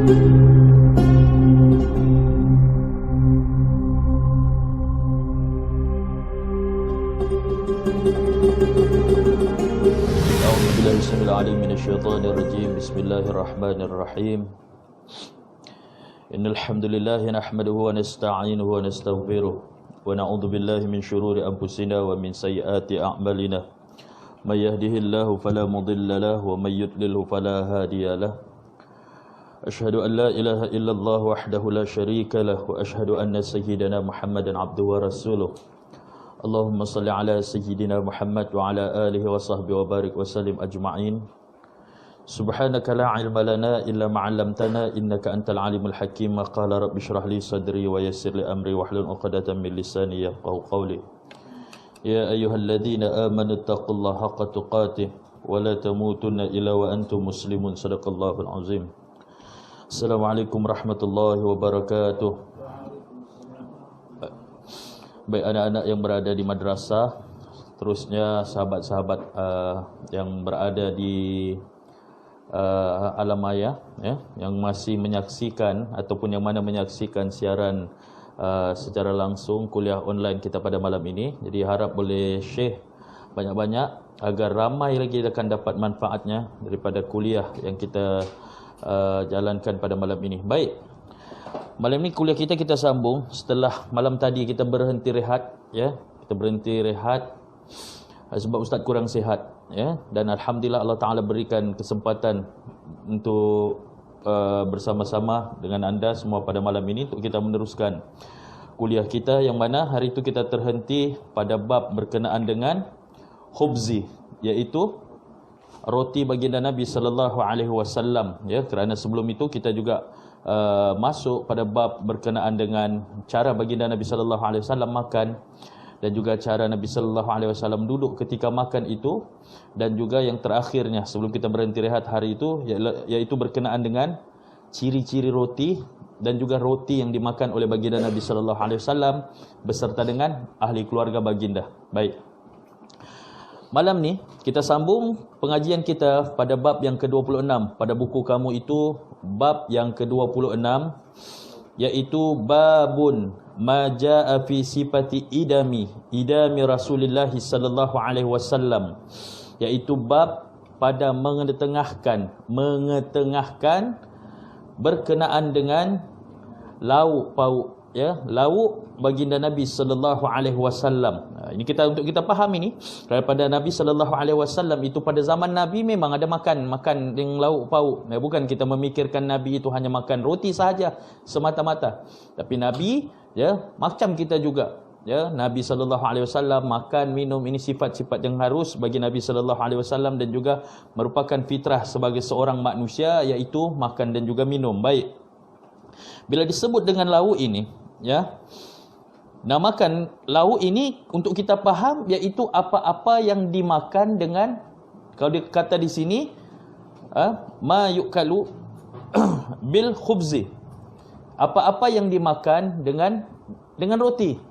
Bismillahirrahmanirrahim. Innal hamdalillah nahmaduhu wa nasta'inuhu wa nastaghfiruh wa na'udzu billahi min shururi anfusina wa min sayyiati a'malina. May yahdihillahu fala mudilla lahu wa may yudlilhu fala hadiya lahu. Asyhadu an la ilaha illallah wahdahu la syarika lahu wa asyhadu anna sayyidana Muhammadan abduhu wa rasuluh. Allahumma salli ala sayyidina Muhammad wa ala alihi wa sahbihi wa barik wa sallim ajma'in. Subhanaka la ilma lana illa ma 'allamtana innaka antal alimul hakim. Qala rabbi shrah li sadri wa yassir li amri wahlul 'uqdatam min lisani yafqahu qawli. Ya ayyuhalladzina amanu taqullaha haqqa tuqatih wa la tamutunna illa wa antum muslimun. Shadaqallahul azim. Assalamualaikum warahmatullahi wabarakatuh. Baik anak-anak yang berada di madrasah, terusnya sahabat-sahabat yang berada di alam maya, ya, yang masih menyaksikan ataupun yang mana menyaksikan siaran secara langsung kuliah online kita pada malam ini. Jadi harap boleh share banyak-banyak agar ramai lagi akan dapat manfaatnya daripada kuliah yang kita jalankan pada malam ini. Baik, malam ini kuliah kita sambung setelah malam tadi kita berhenti rehat, ya, kita berhenti rehat sebab Ustaz kurang sihat, ya, dan alhamdulillah Allah Taala berikan kesempatan untuk bersama-sama dengan anda semua pada malam ini untuk kita meneruskan kuliah kita, yang mana hari itu kita terhenti pada bab berkenaan dengan khubzi, iaitu roti baginda Nabi sallallahu alaihi wasallam, ya, kerana sebelum itu kita juga masuk pada bab berkenaan dengan cara baginda Nabi sallallahu alaihi wasallam makan, dan juga cara Nabi sallallahu alaihi wasallam duduk ketika makan itu, dan juga yang terakhirnya sebelum kita berhenti rehat hari itu iaitu berkenaan dengan ciri-ciri roti dan juga roti yang dimakan oleh baginda Nabi sallallahu alaihi wasallam beserta dengan ahli keluarga baginda. Baik. Malam ni kita sambung pengajian kita pada bab yang ke-26 pada buku kamu itu, bab yang ke-26, iaitu babun ma jaa fi sifati idami Rasulullah sallallahu alaihi wasallam, iaitu bab pada mengetengahkan berkenaan dengan lauk pauk, ya, lauk baginda Nabi sallallahu alaihi wasallam. Ini untuk kita faham ini daripada Nabi sallallahu alaihi wasallam itu pada zaman Nabi memang ada makan yang lauk pauk. Bukan kita memikirkan Nabi itu hanya makan roti sahaja semata-mata. Tapi Nabi, ya, macam kita juga, ya, Nabi sallallahu alaihi wasallam makan, minum, ini sifat-sifat yang harus bagi Nabi sallallahu alaihi wasallam dan juga merupakan fitrah sebagai seorang manusia, iaitu makan dan juga minum. Baik. Bila disebut dengan lauk ini, ya, namakan lauk ini untuk kita faham iaitu apa-apa yang dimakan dengan, kalau dia kata di sini ma yukalu bil khubzi, apa-apa yang dimakan dengan roti.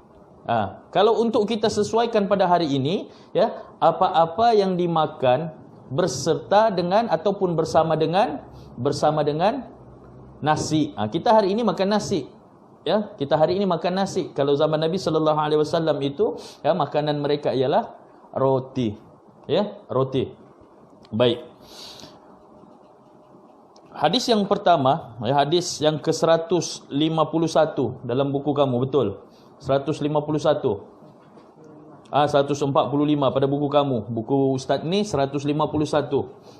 Kalau untuk kita sesuaikan pada hari ini, ya, apa-apa yang dimakan berserta dengan ataupun bersama dengan nasi. Kita hari ini makan nasi. Ya, kita hari ini makan nasi. Kalau zaman Nabi sallallahu alaihi wasallam itu, ya, makanan mereka ialah roti. Ya, roti. Baik. Hadis yang pertama, ya, hadis yang ke-151 dalam buku kamu, betul? 151. 145 pada buku kamu. Buku Ustaz ni 151.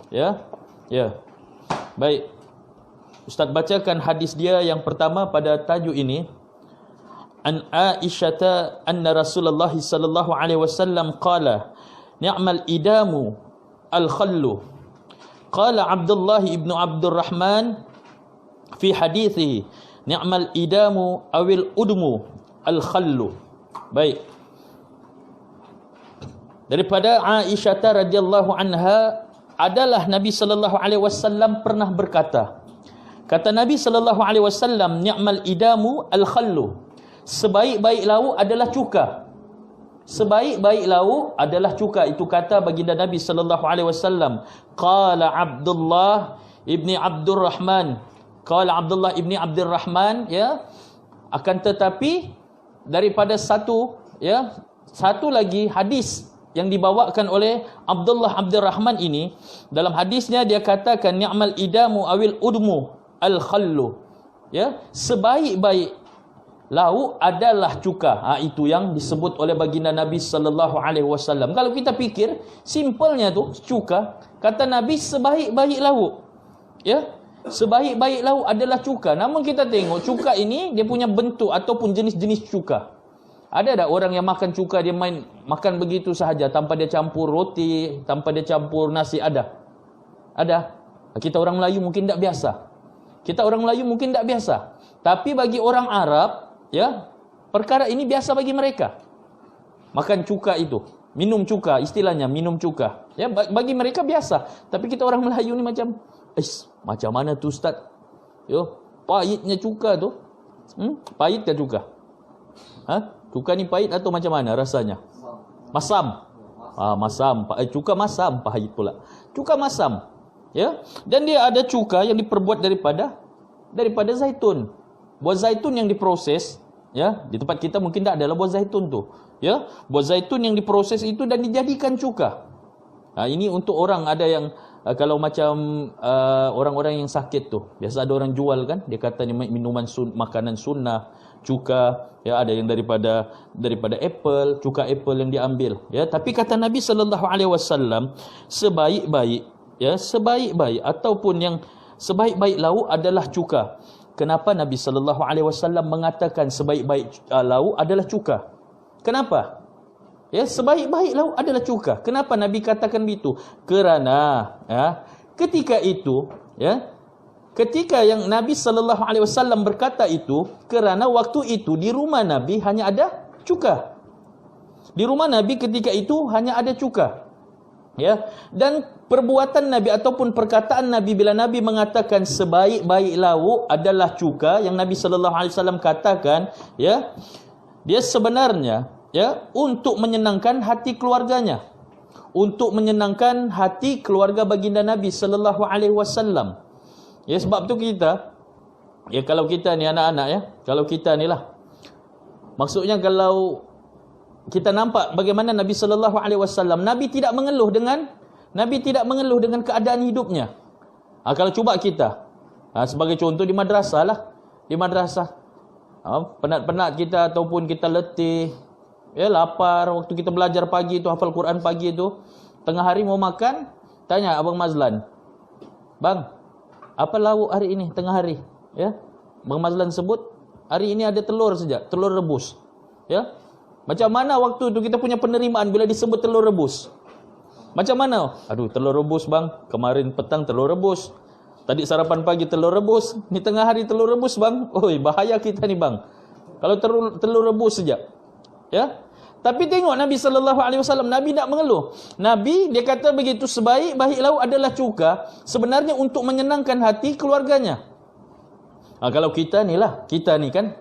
Ya. Ya. Baik. Ustaz bacakan hadis dia yang pertama pada tajuk ini. An Aisyah anna Rasulullah sallallahu alaihi wasallam qala ni'mal idamu al-khallu. Qala Abdullah ibn Abdurrahman fi hadithihi ni'mal idamu awil udmu al-khallu. Baik. Daripada Aisyah radhiyallahu anha adalah Nabi sallallahu alaihi wasallam pernah berkata, kata Nabi sallallahu alaihi wasallam, ni'mal idamu al-khallu. Sebaik-baik lauk adalah cuka. Sebaik-baik lauk adalah cuka. Itu kata baginda Nabi sallallahu alaihi wasallam. Qala Abdullah ibni Abdurrahman qala Abdullah ibni Abdurrahman, ya, akan tetapi daripada satu lagi hadis yang dibawakan oleh Abdullah Abdurrahman ini, dalam hadisnya dia katakan ni'mal idamu awil udmu al khallu, ya, sebaik-baik lauk adalah cuka. Itu yang disebut oleh baginda Nabi sallallahu alaihi wasallam. Kalau kita fikir simpelnya tu cuka, kata Nabi sebaik-baik lauk, ya, sebaik-baik lauk adalah cuka. Namun kita tengok cuka ini dia punya bentuk ataupun jenis-jenis cuka. Ada tak orang yang makan cuka dia makan begitu sahaja tanpa dia campur roti, tanpa dia campur nasi? Ada. Kita orang Melayu mungkin tak biasa. Tapi bagi orang Arab, ya, perkara ini biasa bagi mereka. Makan cuka itu, minum cuka, istilahnya minum cuka. Ya, bagi mereka biasa. Tapi kita orang Melayu ni macam mana tu ustaz? Yo, pahitnya cuka tu. Pahit ke cuka? Cuka ni pahit atau macam mana rasanya? Masam. Masam. Cuka masam, pahit pula. Cuka masam. Ya. Dan dia ada cuka yang diperbuat daripada zaitun. Buah zaitun yang diproses, ya. Di tempat kita mungkin tak adalah buah zaitun tu. Ya. Buah zaitun yang diproses itu dan dijadikan cuka. Ini untuk orang ada yang kalau macam orang-orang yang sakit tu, biasa ada orang jual kan, dia kata ni minuman makanan sunnah, cuka, ya, ada yang daripada apple, cuka apple yang diambil, ya. Tapi kata Nabi sallallahu alaihi wasallam, sebaik-baik ataupun yang sebaik-baik lauk adalah cuka. Kenapa Nabi sallallahu alaihi wasallam mengatakan sebaik-baik lauk adalah cuka? Kenapa? Ya, sebaik-baik lauk adalah cuka. Kenapa Nabi katakan begitu? Kerana ketika itu, ya, ketika yang Nabi sallallahu alaihi wasallam berkata itu, kerana waktu itu di rumah Nabi hanya ada cuka. Di rumah Nabi ketika itu hanya ada cuka. Ya, dan perbuatan Nabi ataupun perkataan Nabi bila Nabi mengatakan sebaik-baik lauk adalah cuka, yang Nabi sallallahu alaihi wasallam katakan, ya, dia sebenarnya, ya, untuk menyenangkan hati keluarganya, untuk menyenangkan hati keluarga baginda Nabi sallallahu alaihi wasallam. Ya, sebab tu kita, ya, kalau kita ni anak-anak, ya, kalau kita ni lah, maksudnya kalau kita nampak bagaimana Nabi sallallahu alaihi wasallam, Nabi tidak mengeluh dengan keadaan hidupnya. Kalau cuba kita, sebagai contoh di madrasah lah, penat-penat kita ataupun kita letih, ya, lapar, waktu kita belajar pagi tu, hafal Quran pagi tu, tengah hari mau makan, tanya Abang Mazlan, "Bang, apa lauk hari ini tengah hari?" Ya. Abang Mazlan sebut, "Hari ini ada telur saja, telur rebus." Ya. Macam mana waktu tu kita punya penerimaan bila disebut telur rebus? Macam mana? Aduh, telur rebus bang, kemarin petang telur rebus, tadi sarapan pagi telur rebus, ni tengah hari telur rebus bang. Oi, bahaya kita ni bang, kalau telur rebus saja. Ya. Tapi tengok Nabi sallallahu alaihi wasallam, Nabi tak mengeluh. Nabi dia kata begitu, sebaik-baik lauk adalah cuka, sebenarnya untuk menyenangkan hati keluarganya. Kalau kita ni kan,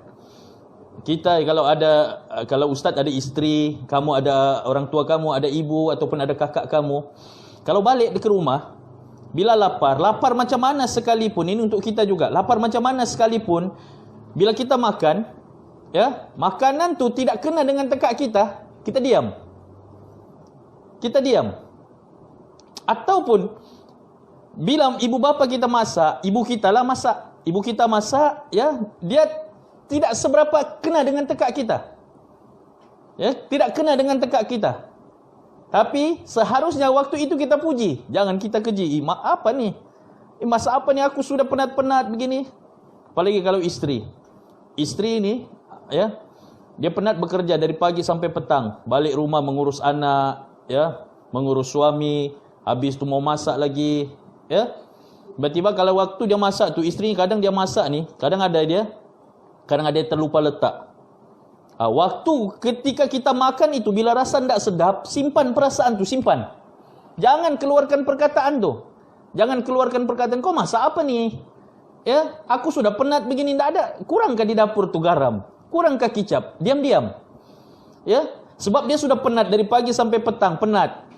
kita kalau ustaz ada isteri, kamu ada orang tua kamu, ada ibu ataupun ada kakak kamu, kalau balik ke rumah, bila lapar macam mana sekalipun, ini untuk kita juga, lapar macam mana sekalipun, bila kita makan, ya, makanan tu tidak kena dengan tekak kita, kita diam. Ataupun bila ibu bapa kita masak, ibu kita masak, ya, dia tidak seberapa kena dengan tekak kita. Ya, tidak kena dengan tekak kita. Tapi seharusnya waktu itu kita puji, jangan kita keji. Apa ni? Masa apa ni aku sudah penat-penat begini? Apalagi kalau isteri ni, ya, dia penat bekerja dari pagi sampai petang, balik rumah mengurus anak, ya, mengurus suami, habis tu mau masak lagi, ya. Tiba-tiba kalau waktu dia masak tu, isteri kadang dia masak ni, kadang ada dia terlupa letak. Waktu ketika kita makan itu, bila rasa tak sedap, simpan perasaan tu, simpan. Jangan keluarkan perkataan tu. Kau masak apa ni? Ya, aku sudah penat begini, tak ada. Kurangkah di dapur tu garam? Kurangkah kicap? Diam-diam. Ya, sebab dia sudah penat dari pagi sampai petang, penat.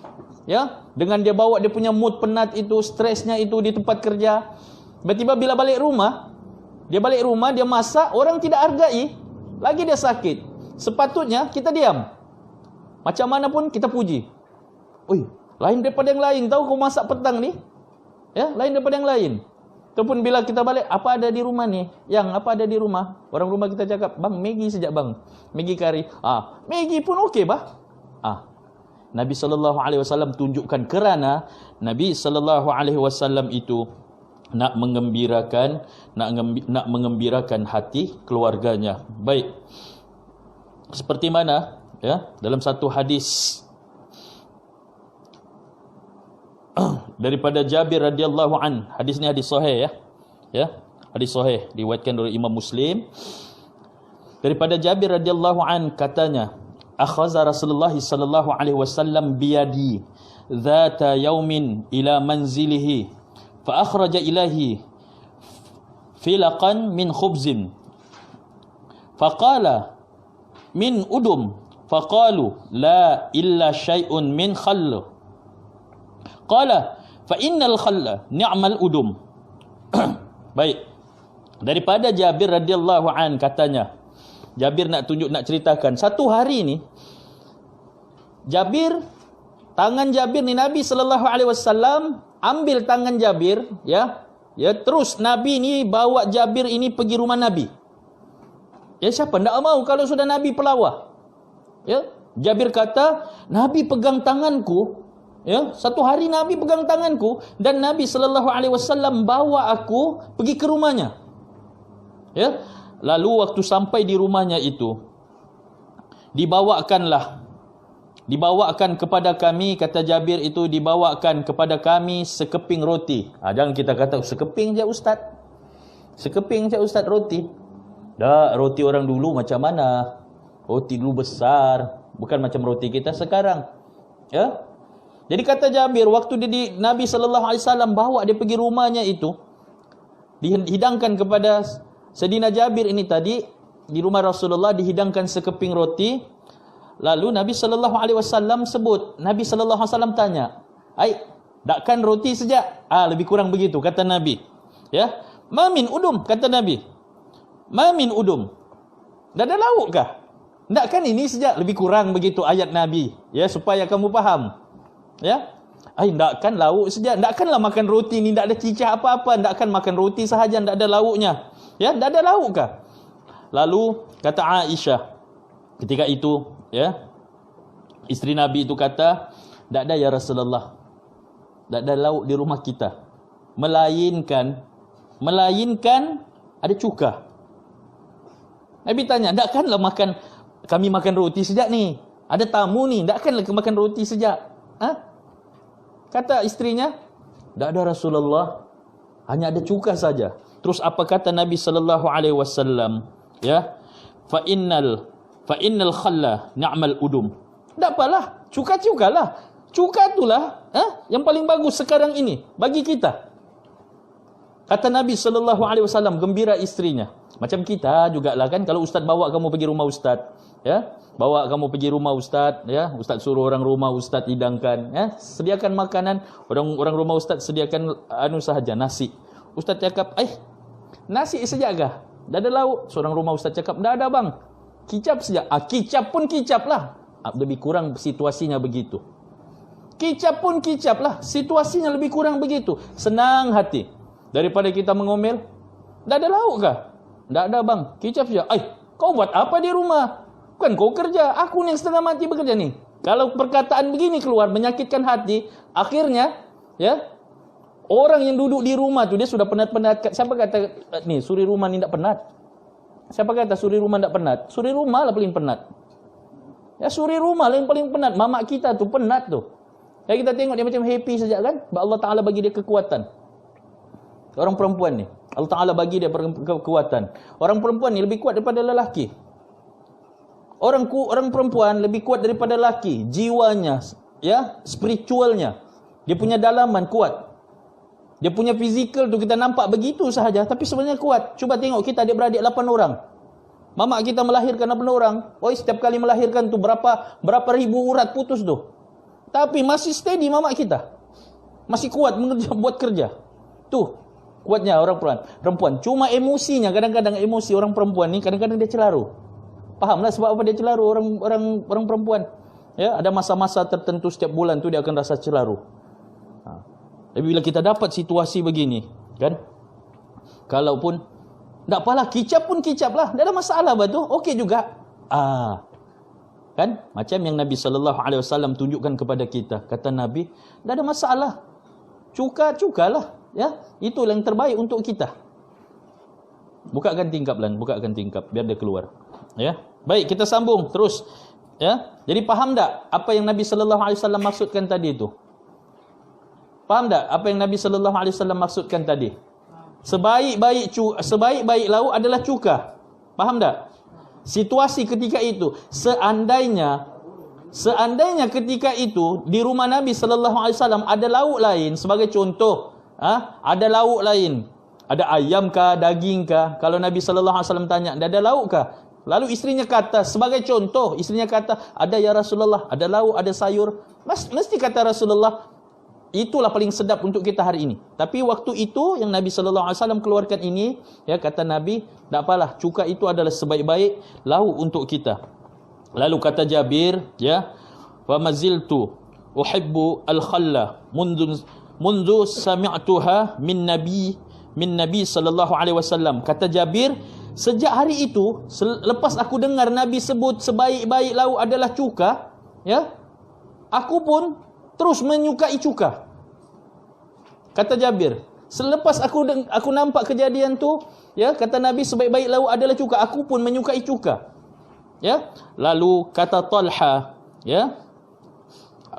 Ya, dengan dia bawa dia punya mood penat itu, stresnya itu di tempat kerja. Tiba-tiba bila balik rumah, Dia balik rumah, dia masak, orang tidak hargai, lagi dia sakit. Sepatutnya kita diam. Macam mana pun kita puji. Oi, lain daripada yang lain, tahu kau masak petang ni? Ya, lain daripada yang lain. Ataupun bila kita balik, apa ada di rumah ni? Yang apa ada di rumah? Orang rumah kita cakap, bang, Maggi sejak bang. Maggi kari. Maggi pun okey bah. Nabi SAW tunjukkan kerana Nabi SAW itu nak mengembirakan hati keluarganya. Baik. Seperti mana? Ya, dalam satu hadis daripada Jabir radhiyallahu an. Hadis ni hadis sahih ya. Ya, hadis sahih diriwayatkan oleh Imam Muslim. Daripada Jabir radhiyallahu an katanya, akhadha Rasulullah sallallahu alaihi wasallam biyadi dhata yaumin ila manzilihi fa akhraja ilahi filaqan min khubzin faqala min udum faqalu la illa syai'un min khall. Qala fa innal khalla ni'mal udum. Baik. Daripada Jabir radhiyallahu an katanya, Jabir nak ceritakan satu hari ni tangan Jabir ni Nabi sallallahu alaihi wasallam ambil tangan Jabir ya terus Nabi ni bawa Jabir ini pergi rumah Nabi. Ya, siapa ndak mau kalau sudah Nabi pelawah. Ya, Jabir kata Nabi pegang tanganku. Ya, satu hari Nabi pegang tanganku dan Nabi sallallahu alaihi wasallam bawa aku pergi ke rumahnya. Ya, lalu waktu sampai di rumahnya itu dibawakan kepada kami, kata Jabir itu, dibawakan kepada kami sekeping roti. Jangan kita kata sekeping je ustaz. Sekeping je ustaz roti. Dah, roti orang dulu macam mana? Roti dulu besar, bukan macam roti kita sekarang. Ya. Jadi kata Jabir, waktu Nabi SAW bawa dia pergi rumahnya itu, dihidangkan kepada Sayyidina Jabir ini tadi, di rumah Rasulullah dihidangkan sekeping roti. Lalu Nabi SAW sebut, Nabi SAW tanya, dakkan roti sejak? Lebih kurang begitu, kata Nabi. Ya, mamin udum, kata Nabi. Mamin udum. Dah ada lauk kah? Dakkan ini sejak? Lebih kurang begitu ayat Nabi. Ya, supaya kamu faham. Ya, ndakkan lauk saja. Ndakkanlah makan roti ni ndak ada cicah apa-apa. Ndakkan makan roti sahaja ndak ada lauknya. Ya, ndak ada lauk kah? Lalu kata Aisyah ketika itu, ya, isteri Nabi itu kata, ndak ada ya Rasulullah. Ndak ada lauk di rumah kita. Melainkan ada cuka. Nabi tanya, ndakkanlah kami makan roti sejak ni. Ada tamu ni, ndakkanlah makan roti sejak. Kata istrinya, tak ada Rasulullah, hanya ada cuka saja. Terus apa kata Nabi sallallahu alaihi wasallam? Ya, fa innal khalla ni'mal udum. Tak apalah, cukalah. Cuka itulah yang paling bagus sekarang ini bagi kita. Kata Nabi sallallahu alaihi wasallam, gembira istrinya. Macam kita jugalah kan, kalau ustaz bawa kamu pergi rumah ustaz, ya, bawa kamu pergi rumah ustaz, ya, ustaz suruh orang rumah ustaz hidangkan, ya, sediakan makanan, orang rumah ustaz sediakan sahaja, nasi. Ustaz cakap, nasi saja kah? Dah ada lauk? Seorang rumah ustaz cakap, dah ada bang. Kicap saja. Kicap pun kicap lah. Lebih kurang situasinya begitu. Kicap pun kicap lah. Situasinya lebih kurang begitu. Senang hati. Daripada kita mengomel, dah ada lauk kah? Dah ada bang. Kicap saja. Kau buat apa di rumah? Bukan kau kerja, aku ni yang setengah mati bekerja ni. Kalau perkataan begini keluar menyakitkan hati, akhirnya ya, orang yang duduk di rumah tu dia sudah penat-penat. Siapa kata ni suri rumah ni tak penat? Siapa kata suri rumah tak penat? Suri rumah lah paling penat. Ya, suri rumah lah yang paling penat. Mamak kita tu penat tu. Ya, kita tengok dia macam happy saja kan? Allah Ta'ala bagi dia kekuatan. Orang perempuan ni, Allah Ta'ala bagi dia kekuatan. Orang perempuan ni lebih kuat daripada lelaki. Orang perempuan lebih kuat daripada lelaki, jiwanya, ya, spiritualnya. Dia punya dalaman kuat. Dia punya fizikal tu kita nampak begitu sahaja, tapi sebenarnya kuat. Cuba tengok kita adik-beradik 8 orang. Mamak kita melahirkan 8 orang. Setiap kali melahirkan tu berapa ribu urat putus tu. Tapi masih steady mamak kita. Masih kuat buat kerja. Tu. Kuatnya orang perempuan. Cuma emosinya, kadang-kadang emosi orang perempuan ni, kadang-kadang dia celaru. Fahamlah sebab apa dia celaru orang perempuan. Ya, ada masa-masa tertentu setiap bulan tu dia akan rasa celaru. Tapi bila kita dapat situasi begini, kan? Kalaupun tak apalah, kicap pun kicap lah, tak ada masalah betul. Okey juga. Kan? Macam yang Nabi SAW tunjukkan kepada kita. Kata Nabi, tak ada masalah. Cukalah. Ya, itulah yang terbaik untuk kita. Bukakan tingkap lan, bukakan tingkap biar dia keluar. Ya. Baik, kita sambung terus. Ya. Jadi faham tak apa yang Nabi SAW maksudkan tadi itu? Faham tak apa yang Nabi SAW maksudkan tadi? Sebaik-baik lauk adalah cuka. Faham tak? Situasi ketika itu, seandainya ketika itu di rumah Nabi SAW ada lauk lain, sebagai contoh, ada lauk lain, ada ayam kah, daging kah? Kalau Nabi SAW tanya, ada lauk kah? Lalu istrinya kata, sebagai contoh, istrinya kata, ada ya Rasulullah, ada lauk, ada sayur. Mesti kata Rasulullah, itulah paling sedap untuk kita hari ini. Tapi waktu itu yang Nabi SAW keluarkan ini, ya, kata Nabi, tak apalah, cuka itu adalah sebaik-baik lauk untuk kita. Lalu kata Jabir, ya, wa maziltu uhibbu al-khalla mundu sami'tuha min Nabi sallallahu alaihi wasallam. Kata Jabir, sejak hari itu, lepas aku dengar Nabi sebut sebaik-baik lauk adalah cuka, ya, aku pun terus menyukai cuka. Kata Jabir, selepas aku nampak kejadian tu, ya, kata Nabi sebaik-baik lauk adalah cuka, aku pun menyukai cuka. Ya. Lalu kata Talha, ya,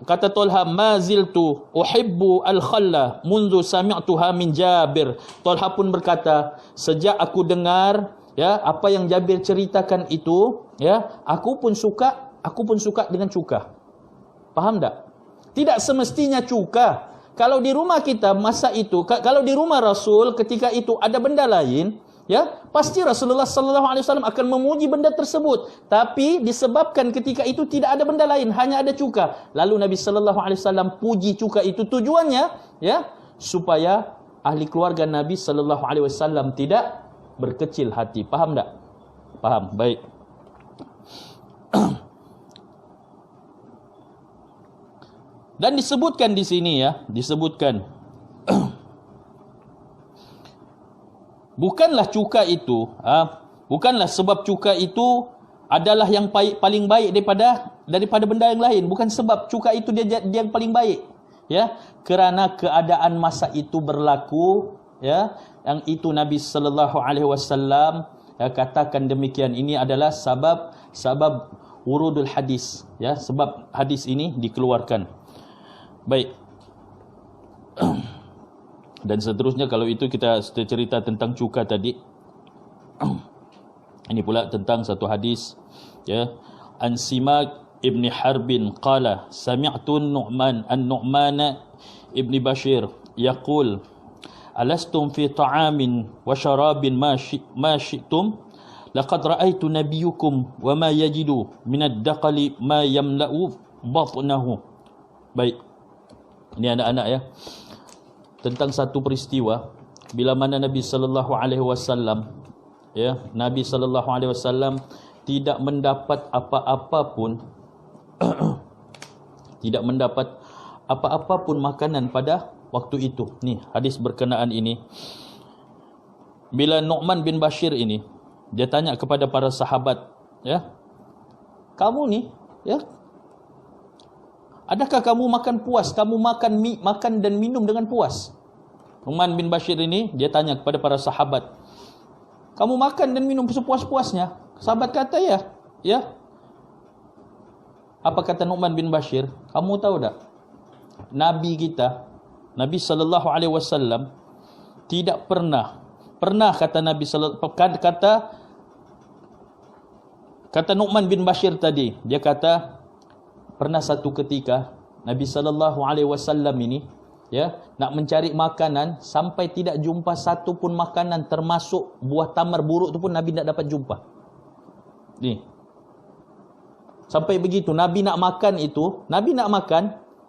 kata Talha, ma ziltu uhibbu al-khalla mundu sami'tuha min Jabir. Talha pun berkata, sejak aku dengar, ya, apa yang Jabir ceritakan itu, ya, aku pun suka dengan cuka. Faham tak? Tidak semestinya cuka. Kalau di rumah kita masa itu, kalau di rumah Rasul ketika itu ada benda lain, ya, pasti Rasulullah SAW akan memuji benda tersebut. Tapi disebabkan ketika itu tidak ada benda lain, hanya ada cuka. Lalu Nabi SAW puji cuka itu. Tujuannya, ya, supaya ahli keluarga Nabi SAW tidak berkecil hati. Faham tak? Faham. Baik. Dan disebutkan di sini, ya, disebutkan bukanlah cuka itu, bukanlah sebab cuka itu adalah yang paling baik daripada benda yang lain. Bukan sebab cuka itu dia yang paling baik, ya, kerana keadaan masa itu berlaku, ya, yang itu Nabi sallallahu alaihi wasallam, ya, katakan demikian. Ini adalah sabab wurudul hadis, ya, sebab hadis ini dikeluarkan. Baik. Dan seterusnya, kalau itu kita cerita tentang cuka tadi. Ini pula tentang satu hadis, ya, an Simak ibn Harbin qala sami'tu Nu'man ibn Bashir yaqul alastum fi ta'amin wa syarabin ma syi'tum laqad ra'aytu nabiyyukum wa ma yajidu min ad-daqali ma yamla'u batnahu. Baik. Ini anak-anak, ya, tentang satu peristiwa bila mana Nabi sallallahu alaihi wasallam, ya, Nabi sallallahu alaihi wasallam tidak mendapat apa-apa pun tidak mendapat apa-apa pun makanan pada waktu itu. Ni hadis berkenaan ini. Bila Nu'man bin Bashir ini, dia tanya kepada para sahabat, ya, kamu ni, ya, adakah kamu makan puas? Kamu makan dan minum dengan puas? Nu'man bin Bashir ini, dia tanya kepada para sahabat, kamu makan dan minum sepuas-puasnya? Sahabat kata, ya. Ya. Apa kata Nu'man bin Bashir? Kamu tahu tak? Nabi kita, Nabi SAW, tidak pernah kata Nabi kata Nu'man bin Bashir tadi, dia kata, pernah satu ketika Nabi SAW ini, ya, nak mencari makanan sampai tidak jumpa satu pun makanan, termasuk buah tamar buruk tu pun Nabi tak dapat jumpa. Ni. Sampai begitu Nabi nak makan,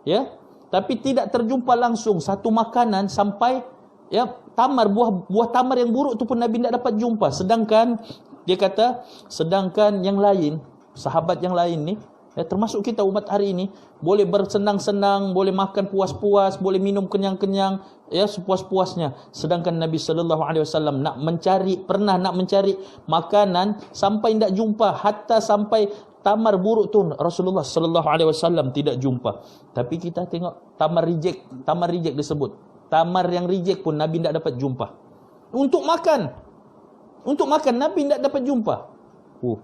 ya, tapi tidak terjumpa langsung satu makanan sampai ya, tamar, buah tamar yang buruk tu pun Nabi tidak dapat jumpa. Sedangkan dia kata, sedangkan yang lain, sahabat yang lain ni, ya, termasuk kita umat hari ini, boleh bersenang-senang, boleh makan puas-puas, boleh minum kenyang-kenyang, ya, sepuas-puasnya. Sedangkan Nabi sallallahu alaihi wasallam pernah nak mencari makanan sampai tidak jumpa, hatta sampai tamar buruk tu Rasulullah sallallahu alaihi wasallam tidak jumpa. Tapi kita tengok tamar reject disebut. Tamar yang reject pun Nabi tidak dapat jumpa. Untuk makan Nabi tidak dapat jumpa.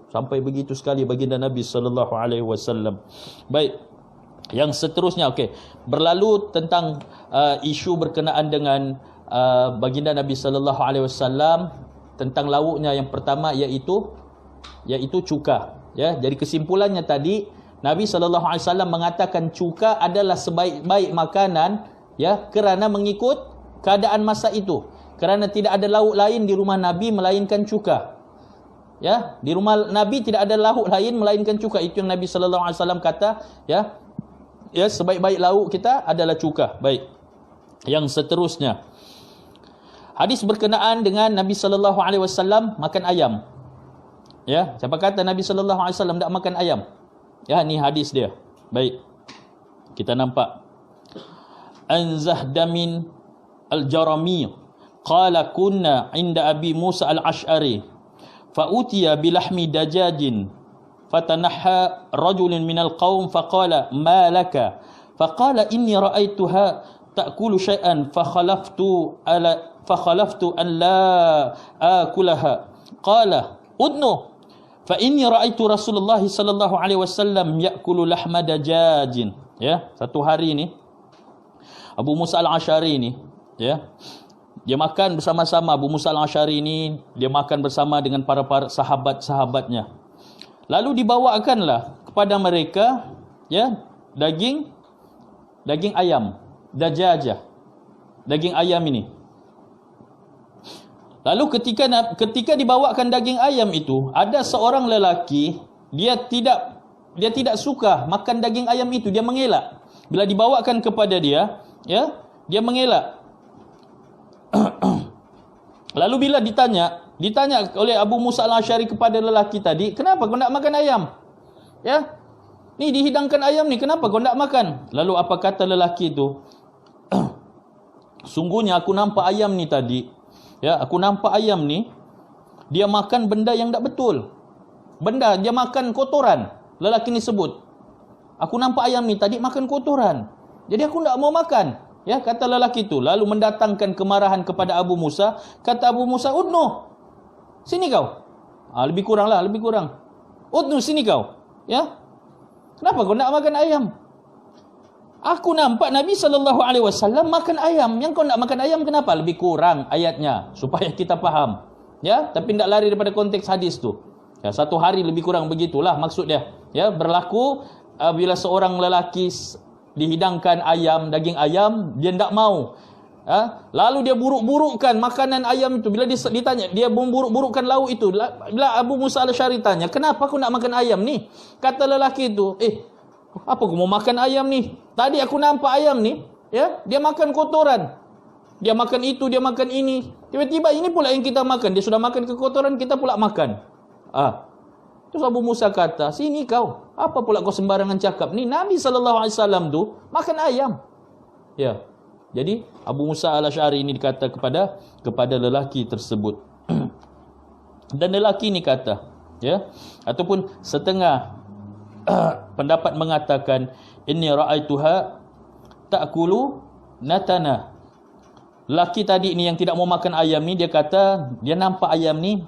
Sampai begitu sekali baginda Nabi sallallahu alaihi wasallam. Baik. Yang seterusnya, berlalu tentang isu berkenaan dengan baginda Nabi sallallahu alaihi wasallam tentang lauknya. Yang pertama iaitu cuka. Ya, jadi kesimpulannya tadi, Nabi sallallahu alaihi wasallam mengatakan cuka adalah sebaik-baik makanan, ya, kerana mengikut keadaan masa itu. Kerana tidak ada lauk lain di rumah Nabi melainkan cuka. Ya, di rumah Nabi tidak ada lauk lain melainkan cuka. Itu yang Nabi sallallahu alaihi wasallam kata, ya, sebaik-baik lauk kita adalah cuka. Baik. Yang seterusnya, hadis berkenaan dengan Nabi sallallahu alaihi wasallam makan ayam. Ya, siapa kata Nabi sallallahu alaihi wasallam tak makan ayam? Ya, ni hadis dia. Baik. Kita nampak. An Zahdamin al-Jarami qala kunna 'inda Abi Musa al-Ash'ari fa utiya bilahmi dajajin fatanahha rajulun minal qaum faqala ma laka faqala inni ra'aituha ta'kulu shay'an fakhalaftu an la akulaha qala udnu fa inni ra'aitu Rasulullah sallallahu alaihi wasallam ya'kulu lahma dajajin. Ya, satu hari ni Abu Musa al-Ash'ari ni, ya, dia makan bersama-sama. Abu Musa al-Ash'ari ni dia makan bersama dengan para sahabat-sahabatnya. Lalu dibawakanlah kepada mereka, ya, daging ayam, dajajah, daging ayam ini. Lalu ketika dibawakan daging ayam itu, ada seorang lelaki, dia tidak suka makan daging ayam itu, dia mengelak. Bila dibawakan kepada dia, ya, dia mengelak. Lalu bila ditanya oleh Abu Musa al-Ash'ari kepada lelaki tadi, kenapa kau nak makan ayam? Ya, ni dihidangkan ayam ni, kenapa kau nak makan? Lalu apa kata lelaki itu? Sungguhnya aku nampak ayam ni tadi, ya, aku nampak ayam ni dia makan benda yang tak betul. Dia makan kotoran. Lelaki ni sebut, aku nampak ayam ni tadi makan kotoran, jadi aku tak mau makan. Ya, kata lelaki itu. Lalu mendatangkan kemarahan kepada Abu Musa. Kata Abu Musa, udnu, sini kau. Lebih kurang. Udnu, sini kau. Ya, kenapa kau nak makan ayam? Aku nampak Nabi SAW makan ayam. Yang kau nak makan ayam, kenapa? Lebih kurang ayatnya, supaya kita faham. Ya, tapi tidak lari daripada konteks hadis tu. Ya, satu hari lebih kurang begitulah maksud dia. Ya, berlaku bila seorang lelaki dihidangkan ayam, daging ayam, dia tidak mau. Lalu dia buruk-burukkan makanan ayam itu. Bila ditanya, dia memburuk-burukkan lauk itu. Bila Abu Musa al-Ash'ari tanya, kenapa aku nak makan ayam ni? Kata lelaki itu, apa aku mau makan ayam ni? Tadi aku nampak ayam ni, ya, dia makan kotoran. Dia makan itu, dia makan ini. Tiba-tiba ini pula yang kita makan. Dia sudah makan kekotoran, kita pula makan. Terus Abu Musa kata, sini kau, apa pula kau sembarangan cakap? Ni Nabi SAW tu makan ayam. Ya, jadi Abu Musa al-Ash'ari ini dikata kepada lelaki tersebut. Dan lelaki ini kata, ya, ataupun setengah pendapat mengatakan, inni ra'aituha ta'kulu natana. Lelaki tadi ni yang tidak mau makan ayam ni, dia kata dia nampak ayam ni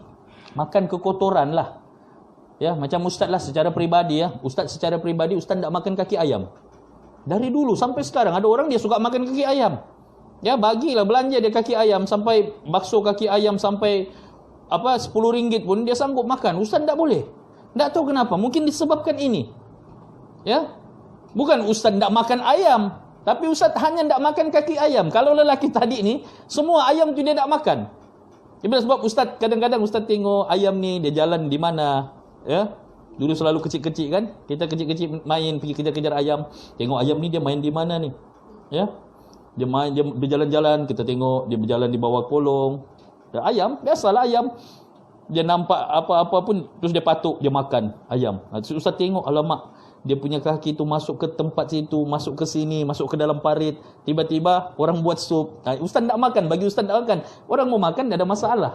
makan kekotoran lah. Ya, macam ustaz lah secara peribadi, ya. Ustaz secara peribadi, ustaz tak makan kaki ayam. Dari dulu sampai sekarang ada orang dia suka makan kaki ayam. Ya, bagilah belanja dia kaki ayam, sampai bakso kaki ayam sampai RM10 pun dia sanggup makan. Ustaz tak boleh. Tak tahu kenapa. Mungkin disebabkan ini. Ya. Bukan ustaz tak makan ayam, tapi ustaz hanya tak makan kaki ayam. Kalau lelaki tadi ni semua ayam tu dia tak makan. Sebab ustaz kadang-kadang ustaz tengok ayam ni dia jalan di mana. Ya, dulu selalu kecil-kecil kan, kita kecil-kecil main pergi kejar-kejar ayam, tengok ayam ni dia main di mana ni, ya, Dia main, dia berjalan-jalan, kita tengok dia berjalan di bawah kolong. Dan ayam, biasalah ayam. Dia nampak apa-apa pun, terus dia patuk, dia makan ayam. Ustaz tengok, alamak, dia punya kaki tu masuk ke tempat situ, masuk ke sini, masuk ke dalam parit. Tiba-tiba orang buat sup. Ustaz tak makan, bagi ustaz tak makan. Orang mau makan tak ada masalah.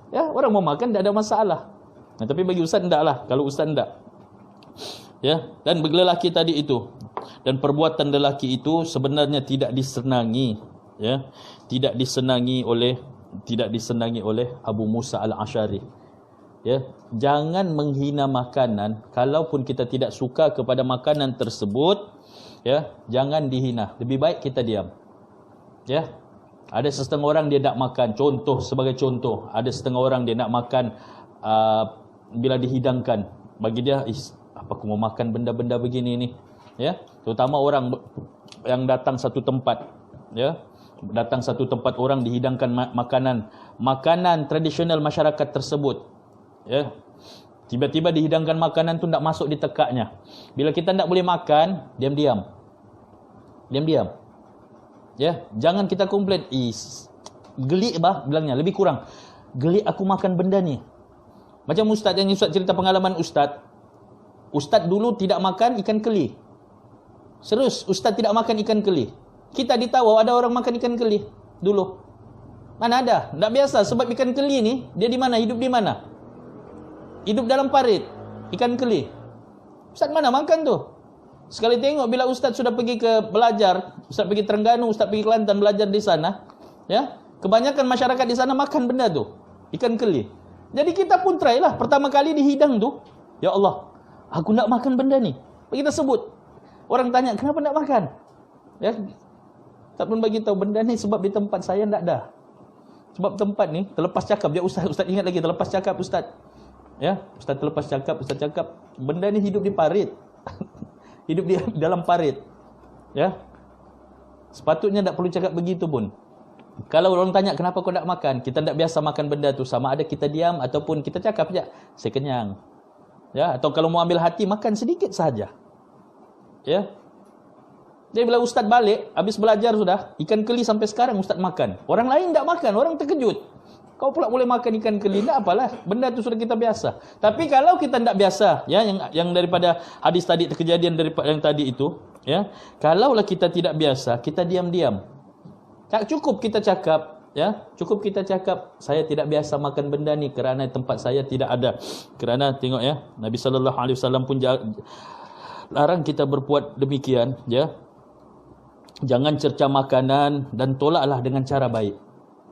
Ya, orang mau makan tak ada masalah. Tapi bagi ustaz tak lah, kalau ustaz tak. Ya, dan lelaki tadi itu. Dan perbuatan lelaki itu sebenarnya tidak disenangi, ya. Tidak disenangi oleh Abu Musa Al-Asy'ari. Ya, jangan menghina makanan. Kalaupun kita tidak suka kepada makanan tersebut, ya, jangan dihina. Lebih baik kita diam. Ya. Ada setengah orang dia nak makan, sebagai contoh, ada setengah orang dia nak makan bila dihidangkan, bagi dia, apa aku mau makan benda-benda begini ni. Ya, terutama orang yang datang satu tempat, ya. Datang satu tempat, orang dihidangkan makanan tradisional masyarakat tersebut. Ya. Tiba-tiba dihidangkan makanan tu tak masuk di tekaknya. Bila kita tak boleh makan, diam-diam. Diam-diam. Ya, jangan kita komplain, gelik bah bilangnya, lebih kurang. Gelik aku makan benda ni. Macam ustaz yang ustaz cerita pengalaman ustaz. Ustaz dulu tidak makan ikan keli. Serius, ustaz tidak makan ikan keli. Kita di Tawau ada orang makan ikan keli dulu. Mana ada? Tak biasa, sebab ikan keli ni dia di mana? Hidup di mana? Hidup dalam parit, ikan keli. Ustaz mana makan tu? Sekali tengok bila ustaz sudah pergi ke belajar, ustaz pergi Terengganu, ustaz pergi Kelantan belajar di sana, ya. Kebanyakan masyarakat di sana makan benda tu, ikan keli. Jadi kita pun try lah, pertama kali dihidang tu, ya Allah, aku nak makan benda ni. Kita sebut. Orang tanya, kenapa nak makan? Ya. Tak pun bagi tahu benda ni sebab di tempat saya tak ada. Sebab tempat ni terlepas cakap, dia ustaz ingat lagi terlepas cakap ustaz. Ya, ustaz terlepas cakap, benda ni hidup di parit. Hidup di dalam parit. Ya. Sepatutnya tak perlu cakap begitu pun. Kalau orang tanya kenapa kau tak makan, kita tak biasa makan benda tu, sama ada kita diam ataupun kita cakap je, saya kenyang. Ya, atau kalau mau ambil hati makan sedikit saja. Ya. Jadi bila ustaz balik, habis belajar sudah, ikan keli sampai sekarang ustaz makan. Orang lain tak makan, orang terkejut. Kau pula boleh makan ikan keli, tak apalah. Benda tu sudah kita biasa. Tapi kalau kita tak biasa, ya, yang daripada hadis tadi, kejadian daripada yang tadi itu, ya, kalaulah kita tidak biasa, kita diam-diam. Tak cukup kita cakap, ya, cukup kita cakap, saya tidak biasa makan benda ni kerana tempat saya tidak ada. Kerana tengok ya, Nabi sallallahu alaihi wasallam pun larang kita berbuat demikian, ya. Jangan cerca makanan dan tolaklah dengan cara baik.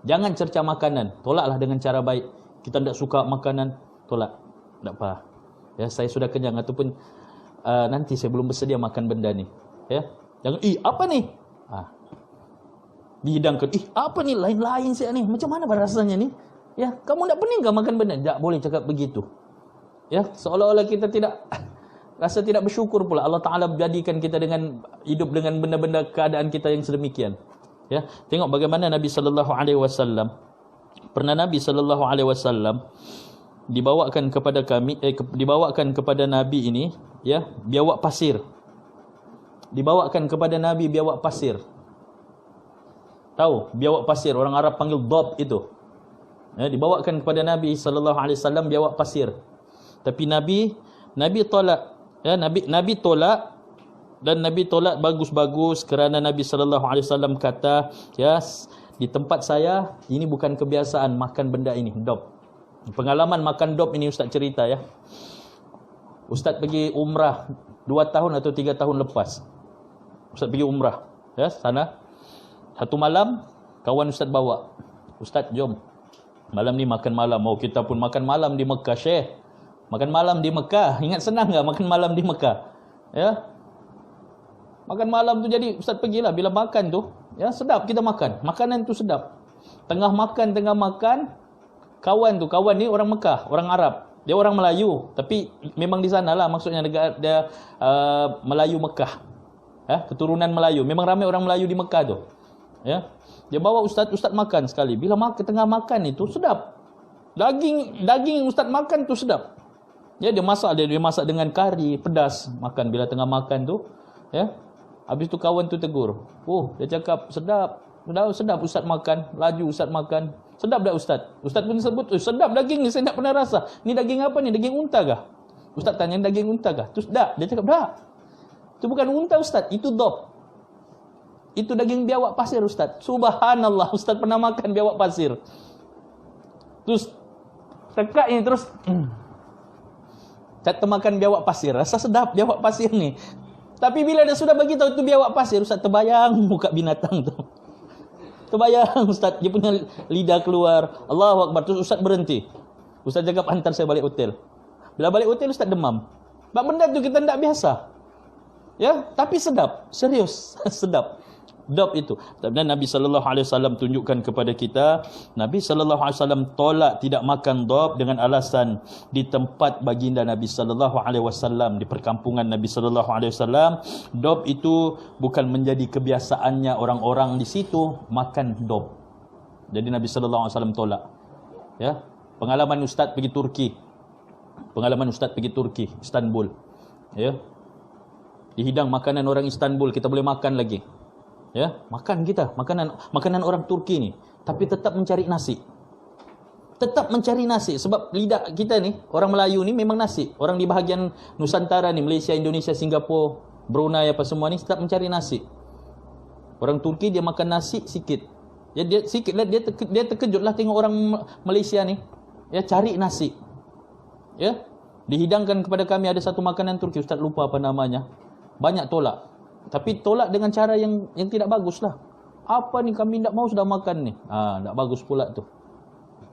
Jangan cerca makanan, tolaklah dengan cara baik. Kita tidak suka makanan, tolak. Tak apa. Ya, saya sudah kenyang ataupun nanti saya belum bersedia makan benda ni. Ya. Jangan, apa ni? Dihidangkan, apa ni? Lain-lain saya ni. Macam mana rasanya ni? Ya, kamu tak pening ke makan benda? Tak boleh cakap begitu. Ya, seolah-olah kita rasa tidak bersyukur pula. Allah Ta'ala jadikan kita dengan hidup dengan benda-benda keadaan kita yang sedemikian. Ya, tengok bagaimana Nabi sallallahu alaihi wasallam. Pernah Nabi sallallahu alaihi wasallam dibawakan kepada Nabi ini, ya, biawak pasir. Dibawakan kepada Nabi biawak pasir. Tahu, biawak pasir, orang Arab panggil dhab itu. Ya, dibawakan kepada Nabi sallallahu alaihi wasallam biawak pasir. Tapi Nabi tolak, ya, Nabi tolak. Dan Nabi tolak bagus-bagus kerana Nabi sallallahu alaihi wasallam kata, ya, di tempat saya ini bukan kebiasaan makan benda ini, dop. Pengalaman makan dop ini ustaz cerita, ya. Ustaz pergi umrah 2 tahun atau 3 tahun lepas. Ustaz pergi umrah, ya, sana. Satu malam kawan ustaz bawa. Ustaz, jom. Malam ni makan malam. Oh, kita pun makan malam di Mekah, Syekh. Makan malam di Mekah. Ingat senang enggak makan malam di Mekah? Ya. Makan malam tu jadi ustaz pergilah, bila makan tu, ya, sedap kita makan. Makanan tu sedap. Tengah makan, kawan ni orang Mekah, orang Arab. Dia orang Melayu, tapi memang di sanalah, maksudnya dia Melayu Mekah. Ya, keturunan Melayu. Memang ramai orang Melayu di Mekah tu. Ya. Dia bawa ustaz makan sekali. Bila tengah makan itu sedap. Daging yang ustaz makan tu sedap. Ya, dia masak dengan kari pedas makan bila tengah makan tu, ya. Habis tu kawan tu tegur. Oh, dia cakap, sedap. Sedap Ustaz makan. Laju Ustaz makan. Sedap tak Ustaz? Ustaz pun sebut, sedap daging ni, saya tak pernah rasa. Ni daging apa ni? Daging unta kah? Ustaz tanya, daging unta kah? Terus tak. Dia cakap, tak. Itu bukan unta Ustaz, itu dob. Itu daging biawak pasir Ustaz. Subhanallah, Ustaz pernah makan biawak pasir. Terus tekak ini terus Ustaz makan biawak pasir. Rasa sedap biawak pasir ni. Tapi bila dia sudah bagi tahu itu biawak pasir, Ustaz terbayang muka binatang tu. Terbayang Ustaz, dia punya lidah keluar. Allahu Akbar. Terus Ustaz berhenti. Ustaz cakap, hantar saya balik hotel. Bila balik hotel Ustaz demam. Sebab benda tu kita tak biasa. Ya, tapi sedap. Serius, sedap. Dob itu. Dan Nabi SAW tunjukkan kepada kita, Nabi SAW tolak tidak makan dob dengan alasan di tempat baginda Nabi SAW, di perkampungan Nabi SAW, dob itu bukan menjadi kebiasaannya orang-orang di situ makan dob. Jadi Nabi SAW tolak. Ya, pengalaman Ustaz pergi Turki. Istanbul. Ya. Dihidang makanan orang Istanbul, kita boleh makan lagi. Ya, makan kita, makanan orang Turki ni, tapi tetap mencari nasi. Sebab lidah kita ni, orang Melayu ni memang nasi. Orang di bahagian Nusantara ni, Malaysia, Indonesia, Singapura, Brunei apa semua ni tetap mencari nasi. Orang Turki dia makan nasi sikit. Ya, dia sikit lah, dia terkejutlah tengok orang Malaysia ni ya cari nasi. Ya, dihidangkan kepada kami ada satu makanan Turki, Ustaz lupa apa namanya. Banyak tolak. Tapi tolak dengan cara yang tidak bagus lah. Apa ni, kami tak mau sudah makan ni. Tak bagus pula tu.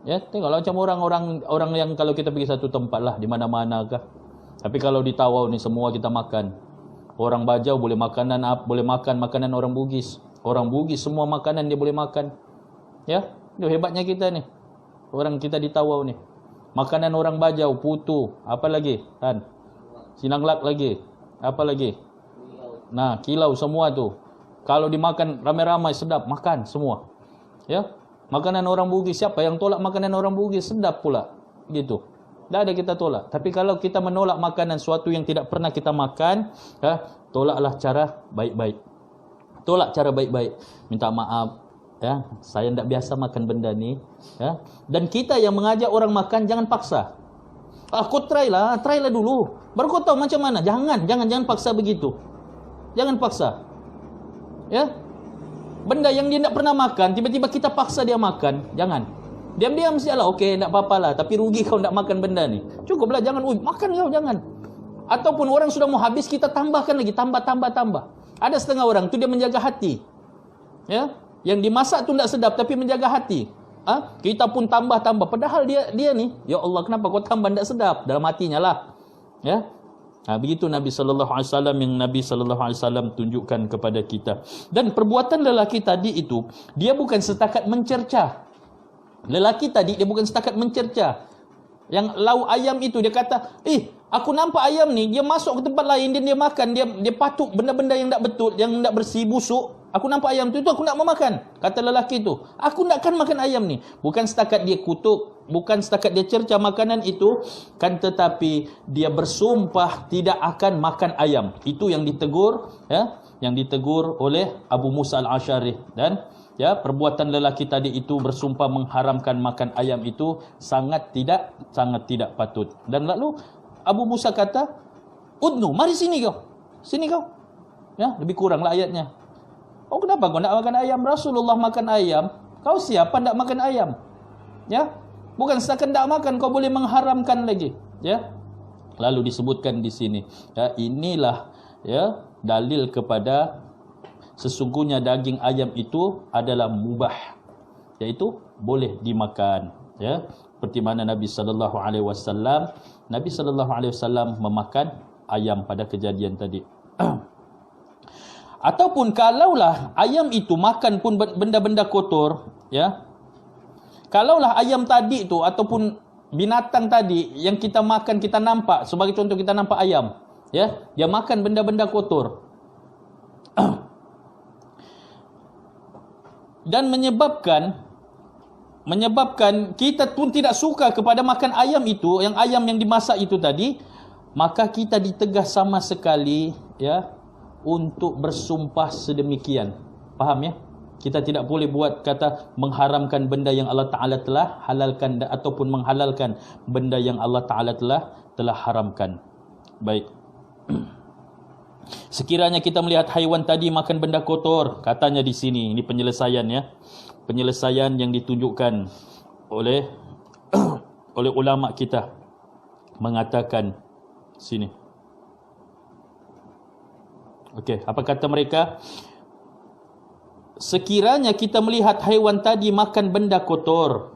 Ya, tengoklah macam orang yang kalau kita pergi satu tempat lah, di mana-mana kah. Tapi kalau di Tawau ni semua kita makan. Orang Bajau boleh makan makanan orang Bugis. Orang Bugis semua makanan dia boleh makan. Ya, itu hebatnya kita ni. Orang kita di Tawau ni. Makanan orang Bajau, putu, apa lagi? Kan? Sinanglak lagi. Apa lagi? Nah, kilau semua tu. Kalau dimakan ramai-ramai sedap, makan semua. Ya. Makanan orang Bugis, siapa yang tolak makanan orang Bugis? Sedap pula. Gitu. Tak ada kita tolak. Tapi kalau kita menolak makanan suatu yang tidak pernah kita makan, ya, tolaklah cara baik-baik. Tolak cara baik-baik. Minta maaf, ya, saya tidak biasa makan benda ni, ya. Dan kita yang mengajak orang makan jangan paksa. Kau try lah dulu. Baru kau tahu macam mana. Jangan paksa begitu. Jangan paksa. Ya. Benda yang dia tak pernah makan, tiba-tiba kita paksa dia makan. Jangan. Diam-diam sialah. Okey, tak apa-apalah. Tapi rugi kau tak makan benda ni. Cukuplah, jangan. Makan kau, jangan. Ataupun orang sudah mau habis, kita tambahkan lagi. Tambah. Ada setengah orang tu dia menjaga hati. Ya. Yang dimasak tu tak sedap, tapi menjaga hati. Kita pun tambah. Padahal dia ni, ya Allah, kenapa kau tambah tak sedap? Dalam hatinya lah. Ya. Begitu Nabi SAW yang Nabi SAW tunjukkan kepada kita. Dan perbuatan lelaki tadi itu, dia bukan setakat mencerca. Lelaki tadi dia bukan setakat mencerca. Yang lau ayam itu dia kata, aku nampak ayam ni, dia masuk ke tempat lain, dia makan, dia patuk benda-benda yang tak betul, yang tak bersih, busuk. Aku nampak ayam tu aku nak memakan. Kata lelaki tu, aku takkan makan ayam ni. Bukan setakat dia kutuk, bukan setakat dia cerca makanan itu, kan, tetapi dia bersumpah tidak akan makan ayam. Itu yang ditegur, ya, yang ditegur oleh Abu Musa al-Asy'ari. Dan ya, perbuatan lelaki tadi itu bersumpah mengharamkan makan ayam itu sangat tidak patut. Dan lalu Abu Musa kata, "Udnu, mari sini kau. Sini kau." Ya, lebih kuranglah ayatnya. Oh, kenapa kau nak makan ayam? Rasulullah makan ayam. Kau siapa nak makan ayam? Ya, bukan setakat tak makan, kau boleh mengharamkan lagi. Ya, lalu disebutkan di sini. Ya, inilah ya dalil kepada sesungguhnya daging ayam itu adalah mubah, iaitu boleh dimakan. Ya, seperti mana Nabi SAW memakan ayam pada kejadian tadi. Ataupun kalaulah ayam itu makan pun benda-benda kotor, ya. Kalaulah ayam tadi tu ataupun binatang tadi yang kita makan, kita nampak, sebagai contoh kita nampak ayam, ya, dia makan benda-benda kotor. Dan menyebabkan kita pun tidak suka kepada makan ayam itu, ayam yang dimasak itu tadi, maka kita ditegah sama sekali, ya, untuk bersumpah sedemikian. Faham ya? Kita tidak boleh buat kata mengharamkan benda yang Allah Ta'ala telah halalkan ataupun menghalalkan benda yang Allah Ta'ala telah haramkan. Baik. Sekiranya kita melihat haiwan tadi makan benda kotor, katanya di sini, ini penyelesaian ya. Penyelesaian yang ditunjukkan oleh oleh ulama kita mengatakan sini. Okey, apa kata mereka? Sekiranya kita melihat haiwan tadi makan benda kotor,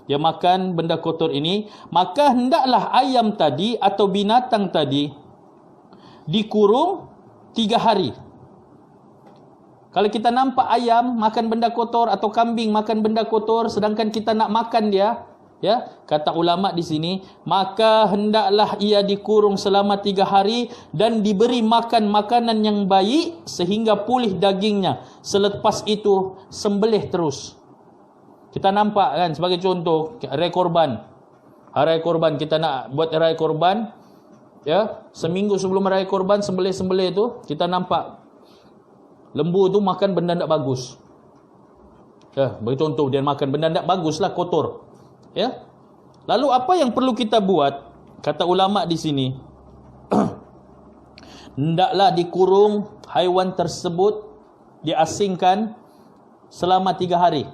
dia makan benda kotor ini, maka hendaklah ayam tadi atau binatang tadi dikurung 3 hari. Kalau kita nampak ayam makan benda kotor atau kambing makan benda kotor sedangkan kita nak makan dia, ya, kata ulama di sini, maka hendaklah ia dikurung selama 3 hari dan diberi makan makanan yang baik sehingga pulih dagingnya. Selepas itu sembelih terus. Kita nampak kan, sebagai contoh, raya korban. Raya korban, kita nak buat raya korban, ya, seminggu sebelum raya korban, sembelih-sembelih itu, kita nampak lembu tu makan benda tak bagus. Ya, bagi contoh, dia makan benda tak bagus lah, kotor. Ya. Lalu apa yang perlu kita buat? Kata ulama di sini, hendaklah dikurung haiwan tersebut, diasingkan selama 3 hari.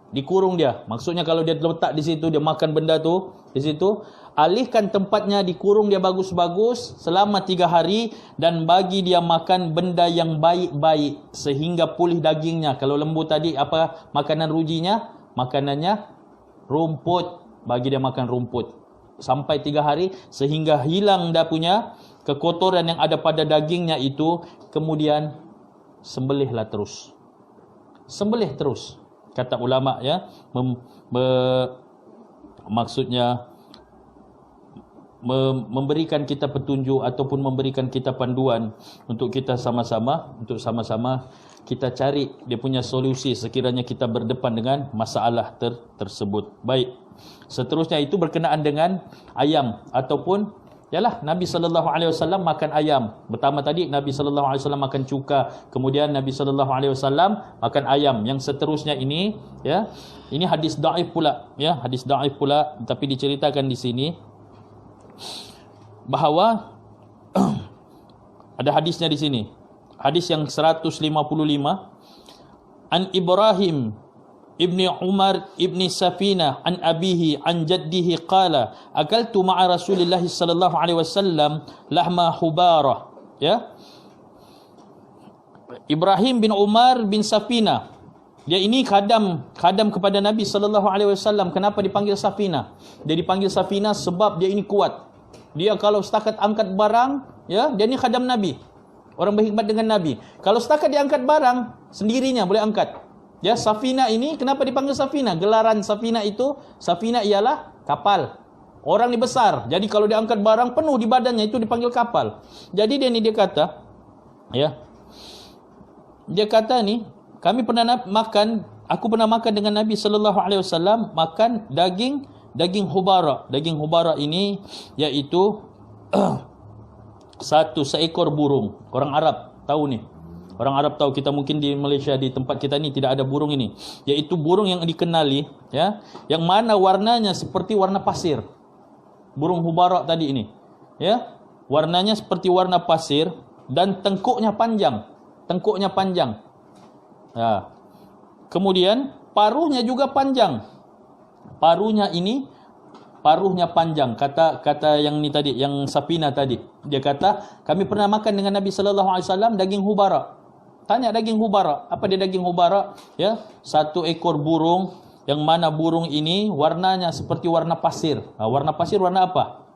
Dikurung dia. Maksudnya kalau dia letak di situ, dia makan benda tu di situ, alihkan tempatnya, dikurung dia bagus-bagus selama 3 hari dan bagi dia makan benda yang baik-baik sehingga pulih dagingnya. Kalau lembu tadi apa makanan rujinya? Makanannya rumput, bagi dia makan rumput sampai 3 hari sehingga hilang dah punya kekotoran yang ada pada dagingnya itu, kemudian sembelihlah terus. Sembelih terus, kata ulama ya, maksudnya memberikan kita petunjuk ataupun memberikan kita panduan untuk kita sama-sama kita cari dia punya solusi sekiranya kita berdepan dengan masalah tersebut. Baik. Seterusnya itu berkenaan dengan ayam ataupun yalah Nabi SAW makan ayam. Pertama tadi Nabi SAW makan cuka, kemudian Nabi SAW makan ayam. Yang seterusnya ini ya, ini hadis dhaif pula ya, hadis dhaif pula, tapi diceritakan di sini bahawa ada hadisnya di sini. Hadis yang 155, an Ibrahim ibni Umar ibni Safina an abihi an jaddihi qala akaltu ma'a Rasulillah sallallahu alaihi wasallam lahma hubara. Ya, Ibrahim bin Umar bin Safina, dia ini khadam kepada Nabi sallallahu alaihi wasallam. Kenapa dipanggil Safina? Dia dipanggil Safina sebab dia ini kuat. Dia kalau setakat angkat barang, ya, dia ni khadam Nabi. Orang berkhidmat dengan Nabi. Kalau setakat dia angkat barang, sendirinya boleh angkat. Ya, Safina ini kenapa dipanggil Safina? Gelaran Safina itu, Safina ialah kapal. Orang ni besar. Jadi kalau dia angkat barang penuh di badannya itu dipanggil kapal. Jadi dia kata, ya. Dia kata ni, aku pernah makan dengan Nabi sallallahu alaihi wasallam makan daging hubara. Daging hubara ini iaitu satu seekor burung. Orang Arab tahu ni. Orang Arab tahu, kita mungkin di Malaysia di tempat kita ni tidak ada burung ini. Iaitu burung yang dikenali ya, yang mana warnanya seperti warna pasir. Burung hubara tadi ini. Ya, warnanya seperti warna pasir dan tengkuknya panjang. Tengkuknya panjang. Ya. Kemudian paruhnya juga panjang. Paruhnya panjang. Kata yang ni tadi, yang Safina tadi. Dia kata, kami pernah makan dengan Nabi sallallahu alaihi wasallam daging hubara. Tanya daging hubara, apa dia daging hubara? Ya, satu ekor burung yang mana burung ini warnanya seperti warna pasir. Warna pasir warna apa?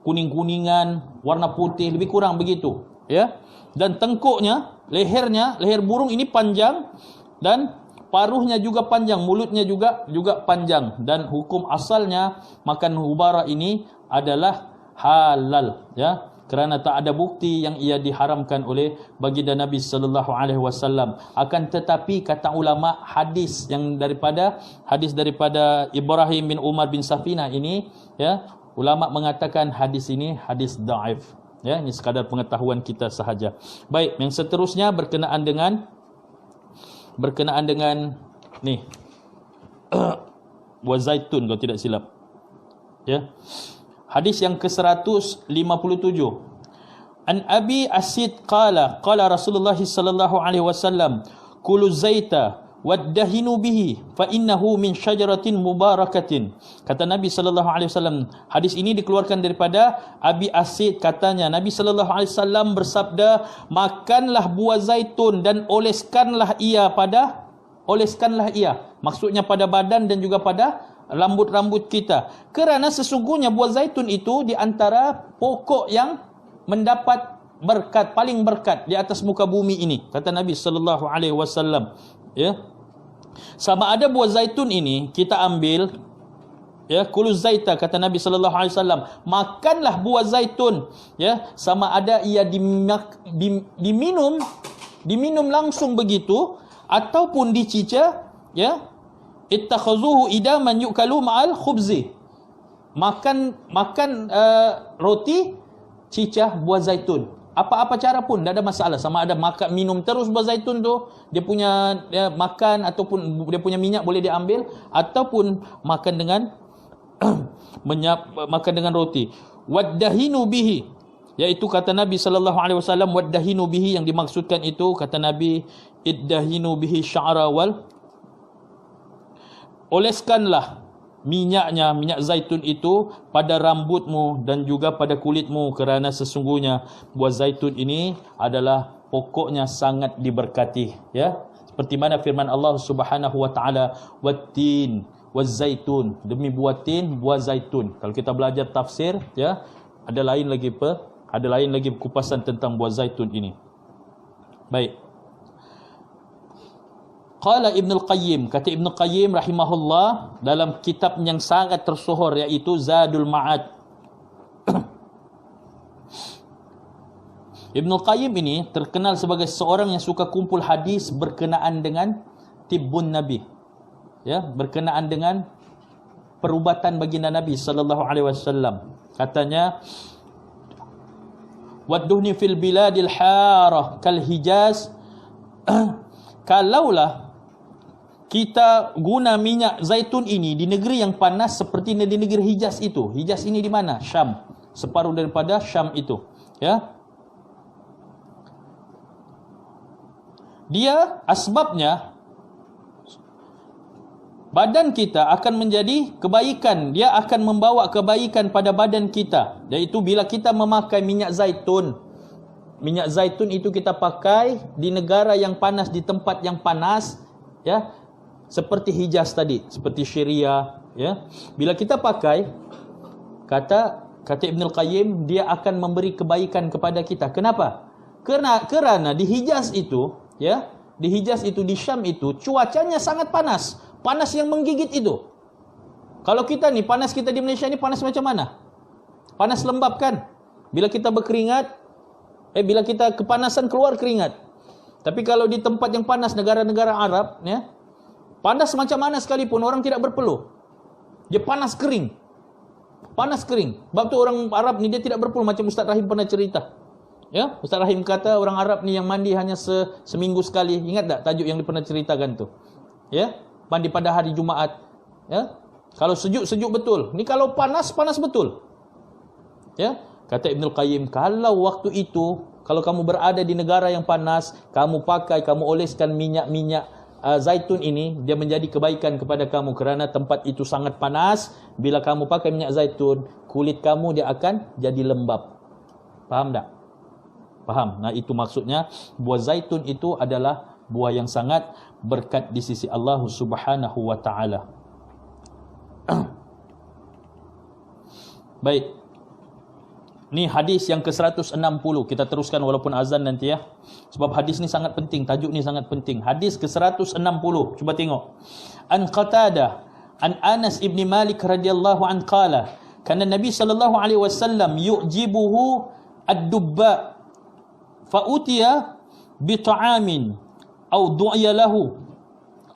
Kuning-kuningan, warna putih, lebih kurang begitu, ya. Dan tengkuknya, leher burung ini panjang dan paruhnya juga panjang, mulutnya juga panjang, dan hukum asalnya makan hubara ini adalah halal ya, kerana tak ada bukti yang ia diharamkan oleh baginda Nabi sallallahu alaihi wasallam. Akan tetapi kata ulama, hadis daripada Ibrahim bin Umar bin Safina ini ya, ulama mengatakan hadis ini hadis dhaif. Ya, ini sekadar pengetahuan kita sahaja. Baik, yang seterusnya berkenaan dengan ni buah zaitun kalau tidak silap. Ya. Hadis yang ke-157. An Abi Asid qala Rasulullah sallallahu alaihi wasallam kulu zaita waddahinu bihi fa innahu min syajaratin mubarakatin. Kata Nabi sallallahu alaihi wasallam, hadis ini dikeluarkan daripada Abi Asid, katanya Nabi sallallahu alaihi wasallam bersabda, makanlah buah zaitun dan oleskanlah ia, maksudnya pada badan dan juga pada rambut-rambut kita, kerana sesungguhnya buah zaitun itu di antara pokok yang mendapat berkat, paling berkat di atas muka bumi ini, kata Nabi sallallahu alaihi wasallam. Ya, sama ada buah zaitun ini kita ambil, ya, kulu zaita, kata Nabi sallallahu alaihi wasallam, makanlah buah zaitun, ya, sama ada ia diminum langsung begitu ataupun dicica, ya, ittakhazuhu idaman yukalu ma'al khubzi, makan roti cicah buah zaitun. Apa-apa cara pun tak ada masalah, sama ada makan minum terus buah zaitun tu, dia punya makan, ataupun dia punya minyak boleh diambil, ataupun makan dengan makan dengan roti. Waddahinu bihi, iaitu kata Nabi sallallahu alaihi wasallam, waddahinu bihi yang dimaksudkan itu, kata Nabi, iddahinu bihi sya'ra wal, oleskanlah minyak zaitun itu pada rambutmu dan juga pada kulitmu, kerana sesungguhnya buah zaitun ini adalah pokoknya sangat diberkati. Ya, seperti mana firman Allah Subhanahu wa taala, wattin wazaitun, demi buah tin, buah zaitun. Kalau kita belajar tafsir, ya, ada lain lagi kupasan tentang buah zaitun ini. Baik. Qala Ibnul Qayyim, kata Ibnul Qayyim rahimahullah dalam kitab yang sangat tersohor, iaitu Zadul Ma'ad. Ibnul Qayyim ini terkenal sebagai seorang yang suka kumpul hadis berkenaan dengan tibbun Nabi, ya, berkenaan dengan perubatan baginda Nabi sallallahu alaihi wasallam. Katanya, wadduhni fil biladil harah kal Hijaz, kalaulah kita guna minyak zaitun ini di negeri yang panas seperti di negeri Hijaz itu. Hijaz ini di mana? Syam. Separuh daripada Syam itu. Ya. Dia asbabnya badan kita akan menjadi kebaikan. Dia akan membawa kebaikan pada badan kita. Iaitu bila kita memakai minyak zaitun. Minyak zaitun itu kita pakai di negara yang panas, di tempat yang panas, ya. Seperti Hijaz tadi, seperti Syria, ya. Bila kita pakai, kata Ibnul Qayyim, dia akan memberi kebaikan kepada kita. Kenapa? Kerana di Hijaz itu, ya, di Hijaz itu, di Syam itu, cuacanya sangat panas. Panas yang menggigit itu. Kalau kita ni, panas kita di Malaysia ni panas macam mana? Panas lembab kan? Bila kita berkeringat, bila kita kepanasan keluar keringat. Tapi kalau di tempat yang panas, negara-negara Arab, ya, panas macam mana sekalipun orang tidak berpeluh. Dia panas kering. Panas kering. Sebab tu orang Arab ni dia tidak berpeluh, macam Ustaz Rahim pernah cerita. Ya, Ustaz Rahim kata orang Arab ni yang mandi hanya seminggu sekali. Ingat tak tajuk yang dia pernah ceritakan tu? Ya, mandi pada hari Jumaat. Ya. Kalau sejuk betul. Ni kalau panas betul. Ya. Kata Ibnul Qayyim, kalau waktu itu, kalau kamu berada di negara yang panas, kamu oleskan minyak zaitun ini, dia menjadi kebaikan kepada kamu, kerana tempat itu sangat panas. Bila kamu pakai minyak zaitun, kulit kamu dia akan jadi lembab. Faham tak? Faham? Nah, itu maksudnya buah zaitun itu adalah buah yang sangat berkat di sisi Allah Subhanahu wa taala. Baik. Ni hadis yang ke-160. Kita teruskan walaupun azan nanti, ya. Sebab hadis ni sangat penting, tajuk ni sangat penting. Hadis ke-160. Cuba tengok. An Qatadah an Anas ibn Malik radhiyallahu an qala, kana Nabi sallallahu alaihi wasallam yu'jibuhu ad-dubba fa utiya bi ta'amin aw du'iya lahu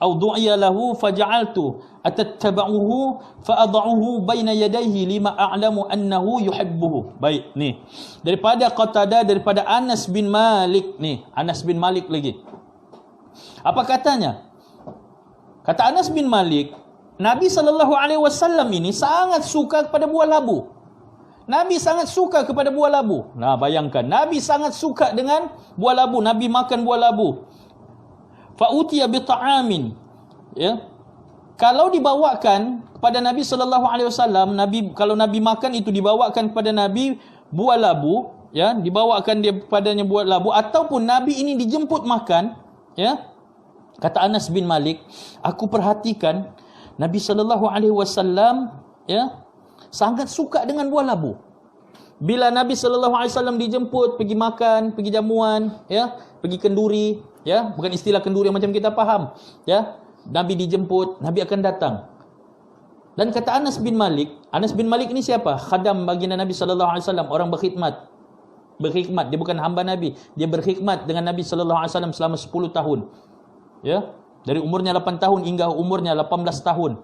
aw du'iya lahu faja'altu atattaba'uhu fa'adha'uhu baina yadayhi lima a'lamu annahu yuhibbuhu. Baik, ni daripada Qatadah, daripada Anas bin Malik. Ni Anas bin Malik lagi. Apa katanya? Kata Anas bin Malik, Nabi SAW ini sangat suka kepada buah labu. Nabi sangat suka kepada buah labu. Nah, bayangkan, Nabi sangat suka dengan buah labu. Nabi makan buah labu. Fa'utiya bi ta'amin. Ya. Kalau dibawakan kepada Nabi SAW, kalau Nabi makan itu dibawakan kepada Nabi buah labu, ya, dibawakan dia kepadanya buah labu, ataupun Nabi ini dijemput makan, ya. Kata Anas bin Malik, aku perhatikan Nabi SAW, ya, sangat suka dengan buah labu. Bila Nabi SAW dijemput pergi makan, pergi jamuan, ya, pergi kenduri, ya, bukan istilah kenduri macam kita faham, ya, Nabi dijemput, Nabi akan datang. Dan kata Anas bin Malik ini siapa? Khadam baginda Nabi SAW, orang berkhidmat. Dia bukan hamba Nabi, dia berkhidmat dengan Nabi SAW selama 10 tahun. Ya, dari umurnya 8 tahun hingga umurnya 18 tahun.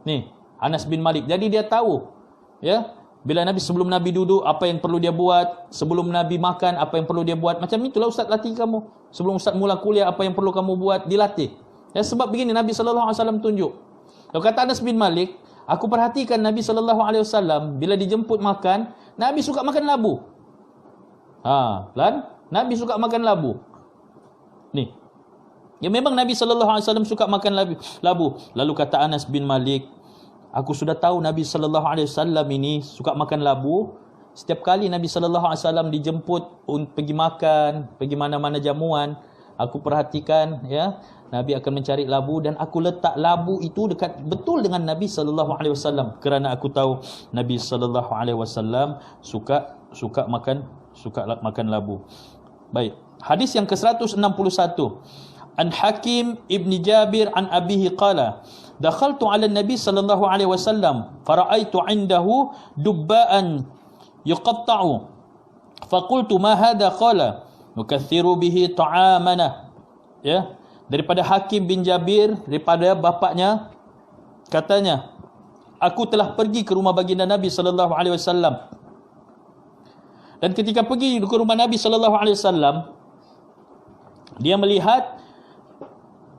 Nih, Anas bin Malik. Jadi dia tahu, ya, bila sebelum Nabi duduk apa yang perlu dia buat, sebelum Nabi makan apa yang perlu dia buat. Macam itulah ustaz latih kamu. Sebelum ustaz mula kuliah apa yang perlu kamu buat, dilatih. Ya, sebab begini Nabi SAW tunjuk. Kalau kata Anas bin Malik, aku perhatikan Nabi SAW bila dijemput makan, Nabi suka makan labu. Nabi suka makan labu. Nih. Ya, memang Nabi SAW suka makan labu. Lalu kata Anas bin Malik, aku sudah tahu Nabi SAW ini suka makan labu. Setiap kali Nabi SAW dijemput pergi makan, pergi mana-mana jamuan, aku perhatikan, ya, Nabi akan mencari labu dan aku letak labu itu dekat betul dengan Nabi SAW, kerana aku tahu Nabi SAW suka makan labu. Baik, hadis yang ke-161. An Hakim ibn Jabir an abihi qala dakhaltu ala Nabi sallallahu alaihi wasallam fara'aitu 'indahu dubba'an yuqatta'u faqultu ma hadha qala nukaththiru bihi ta'amana. Ya, daripada Hakim bin Jabir, daripada bapaknya, katanya, aku telah pergi ke rumah baginda Nabi sallallahu alaihi wasallam, dan ketika pergi ke rumah Nabi sallallahu alaihi wasallam, dia melihat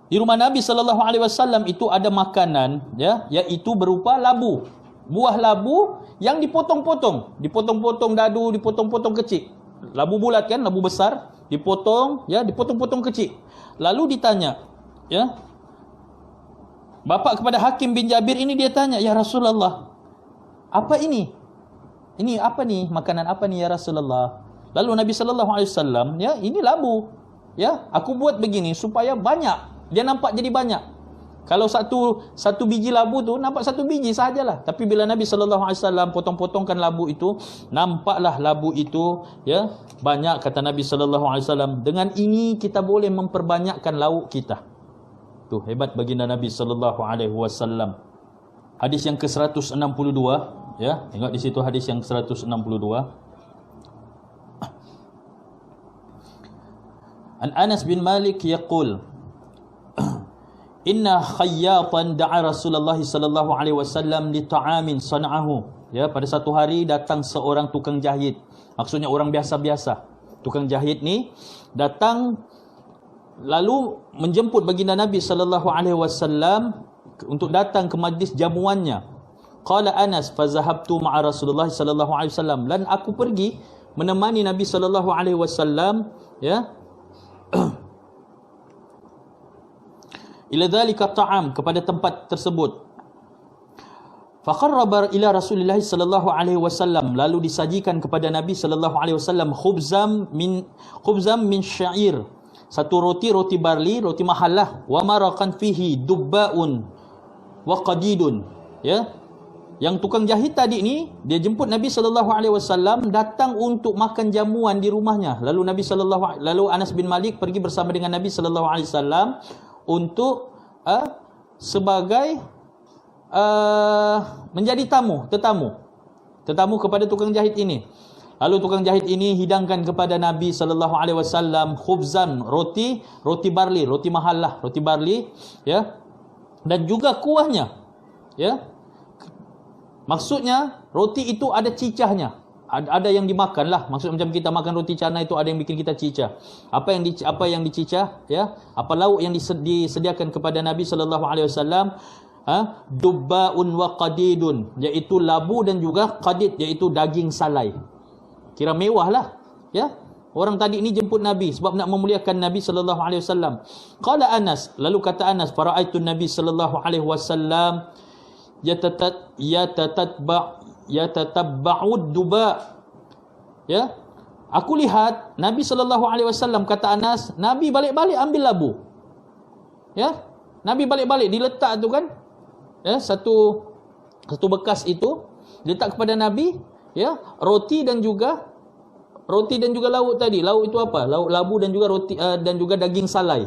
di rumah Nabi SAW itu ada makanan, ya, iaitu berupa labu. Buah labu yang dipotong-potong dadu, dipotong-potong kecil. Labu bulat kan, labu besar, dipotong, ya, dipotong-potong kecil. Lalu ditanya, ya, bapak kepada Hakim bin Jabir ini, dia tanya, ya Rasulullah, apa ini? Ini apa nih? Makanan apa nih ya Rasulullah? Lalu Nabi SAW, ya, ini labu. Ya, aku buat begini supaya banyak. Dia nampak jadi banyak. Kalau satu biji labu tu nampak satu biji sahajalah. Tapi bila Nabi SAW potong-potongkan labu itu, nampaklah labu itu, ya, banyak, kata Nabi SAW. Dengan ini kita boleh memperbanyakkan lauk kita. Tu hebat baginda Nabi SAW. Hadis yang ke-162, ya, tengok di situ hadis yang ke-162. An Anas bin Malik yaqul, Inna khayyatan da'a Rasulullah sallallahu alaihi wasallam li ta'amin sana'ahu. Ya, pada satu hari datang seorang tukang jahit. Maksudnya orang biasa-biasa. Tukang jahit ni datang lalu menjemput baginda Nabi sallallahu alaihi wasallam untuk datang ke majlis jamuannya. Qala Anas fa zahabtu ma'a Rasulullah sallallahu alaihi wasallam. Dan aku pergi menemani Nabi sallallahu alaihi wasallam, ya, ila dhalika ta'am, kepada tempat tersebut. Faqarraba ila Rasulillah sallallahu alaihi wasallam, lalu disajikan kepada Nabi sallallahu alaihi wasallam khubzam min syair, satu roti barli, roti mahallah, wa maraqan fihi dubbaun wa qadidun. Ya, yang tukang jahit tadi ni, dia jemput Nabi sallallahu alaihi wasallam datang untuk makan jamuan di rumahnya. Lalu lalu Anas bin Malik pergi bersama dengan Nabi sallallahu alaihi wasallam untuk sebagai menjadi tetamu kepada tukang jahit ini. Lalu tukang jahit ini hidangkan kepada Nabi sallallahu alaihi wasallam khubzan, roti barli, roti mahal lah, roti barli, ya. Dan juga kuahnya, ya. Maksudnya roti itu ada cicahnya. Ada yang dimakan lah. Maksud macam kita makan roti canai itu ada yang bikin kita cicah. Apa yang dicicah, ya? Apa lauk yang disediakan kepada Nabi sallallahu alaihi wasallam? Dubbaun wa qadidun, iaitu labu dan juga qadid, iaitu daging salai. Kira mewah lah, ya. Orang tadi ini jemput Nabi sebab nak memuliakan Nabi sallallahu alaihi wasallam. Qala Anas, lalu kata Anas, fara'aitu Nabi sallallahu alaihi wasallam yatatabba'ud duba. Ya. Aku lihat Nabi sallallahu alaihi wasallam, kata Anas, Nabi balik-balik ambil labu. Ya. Nabi balik-balik diletak tu kan. Ya, satu bekas itu diletak kepada Nabi, ya, roti dan juga lauk tadi. Lauk itu apa? Lauk labu dan juga roti dan juga daging salai.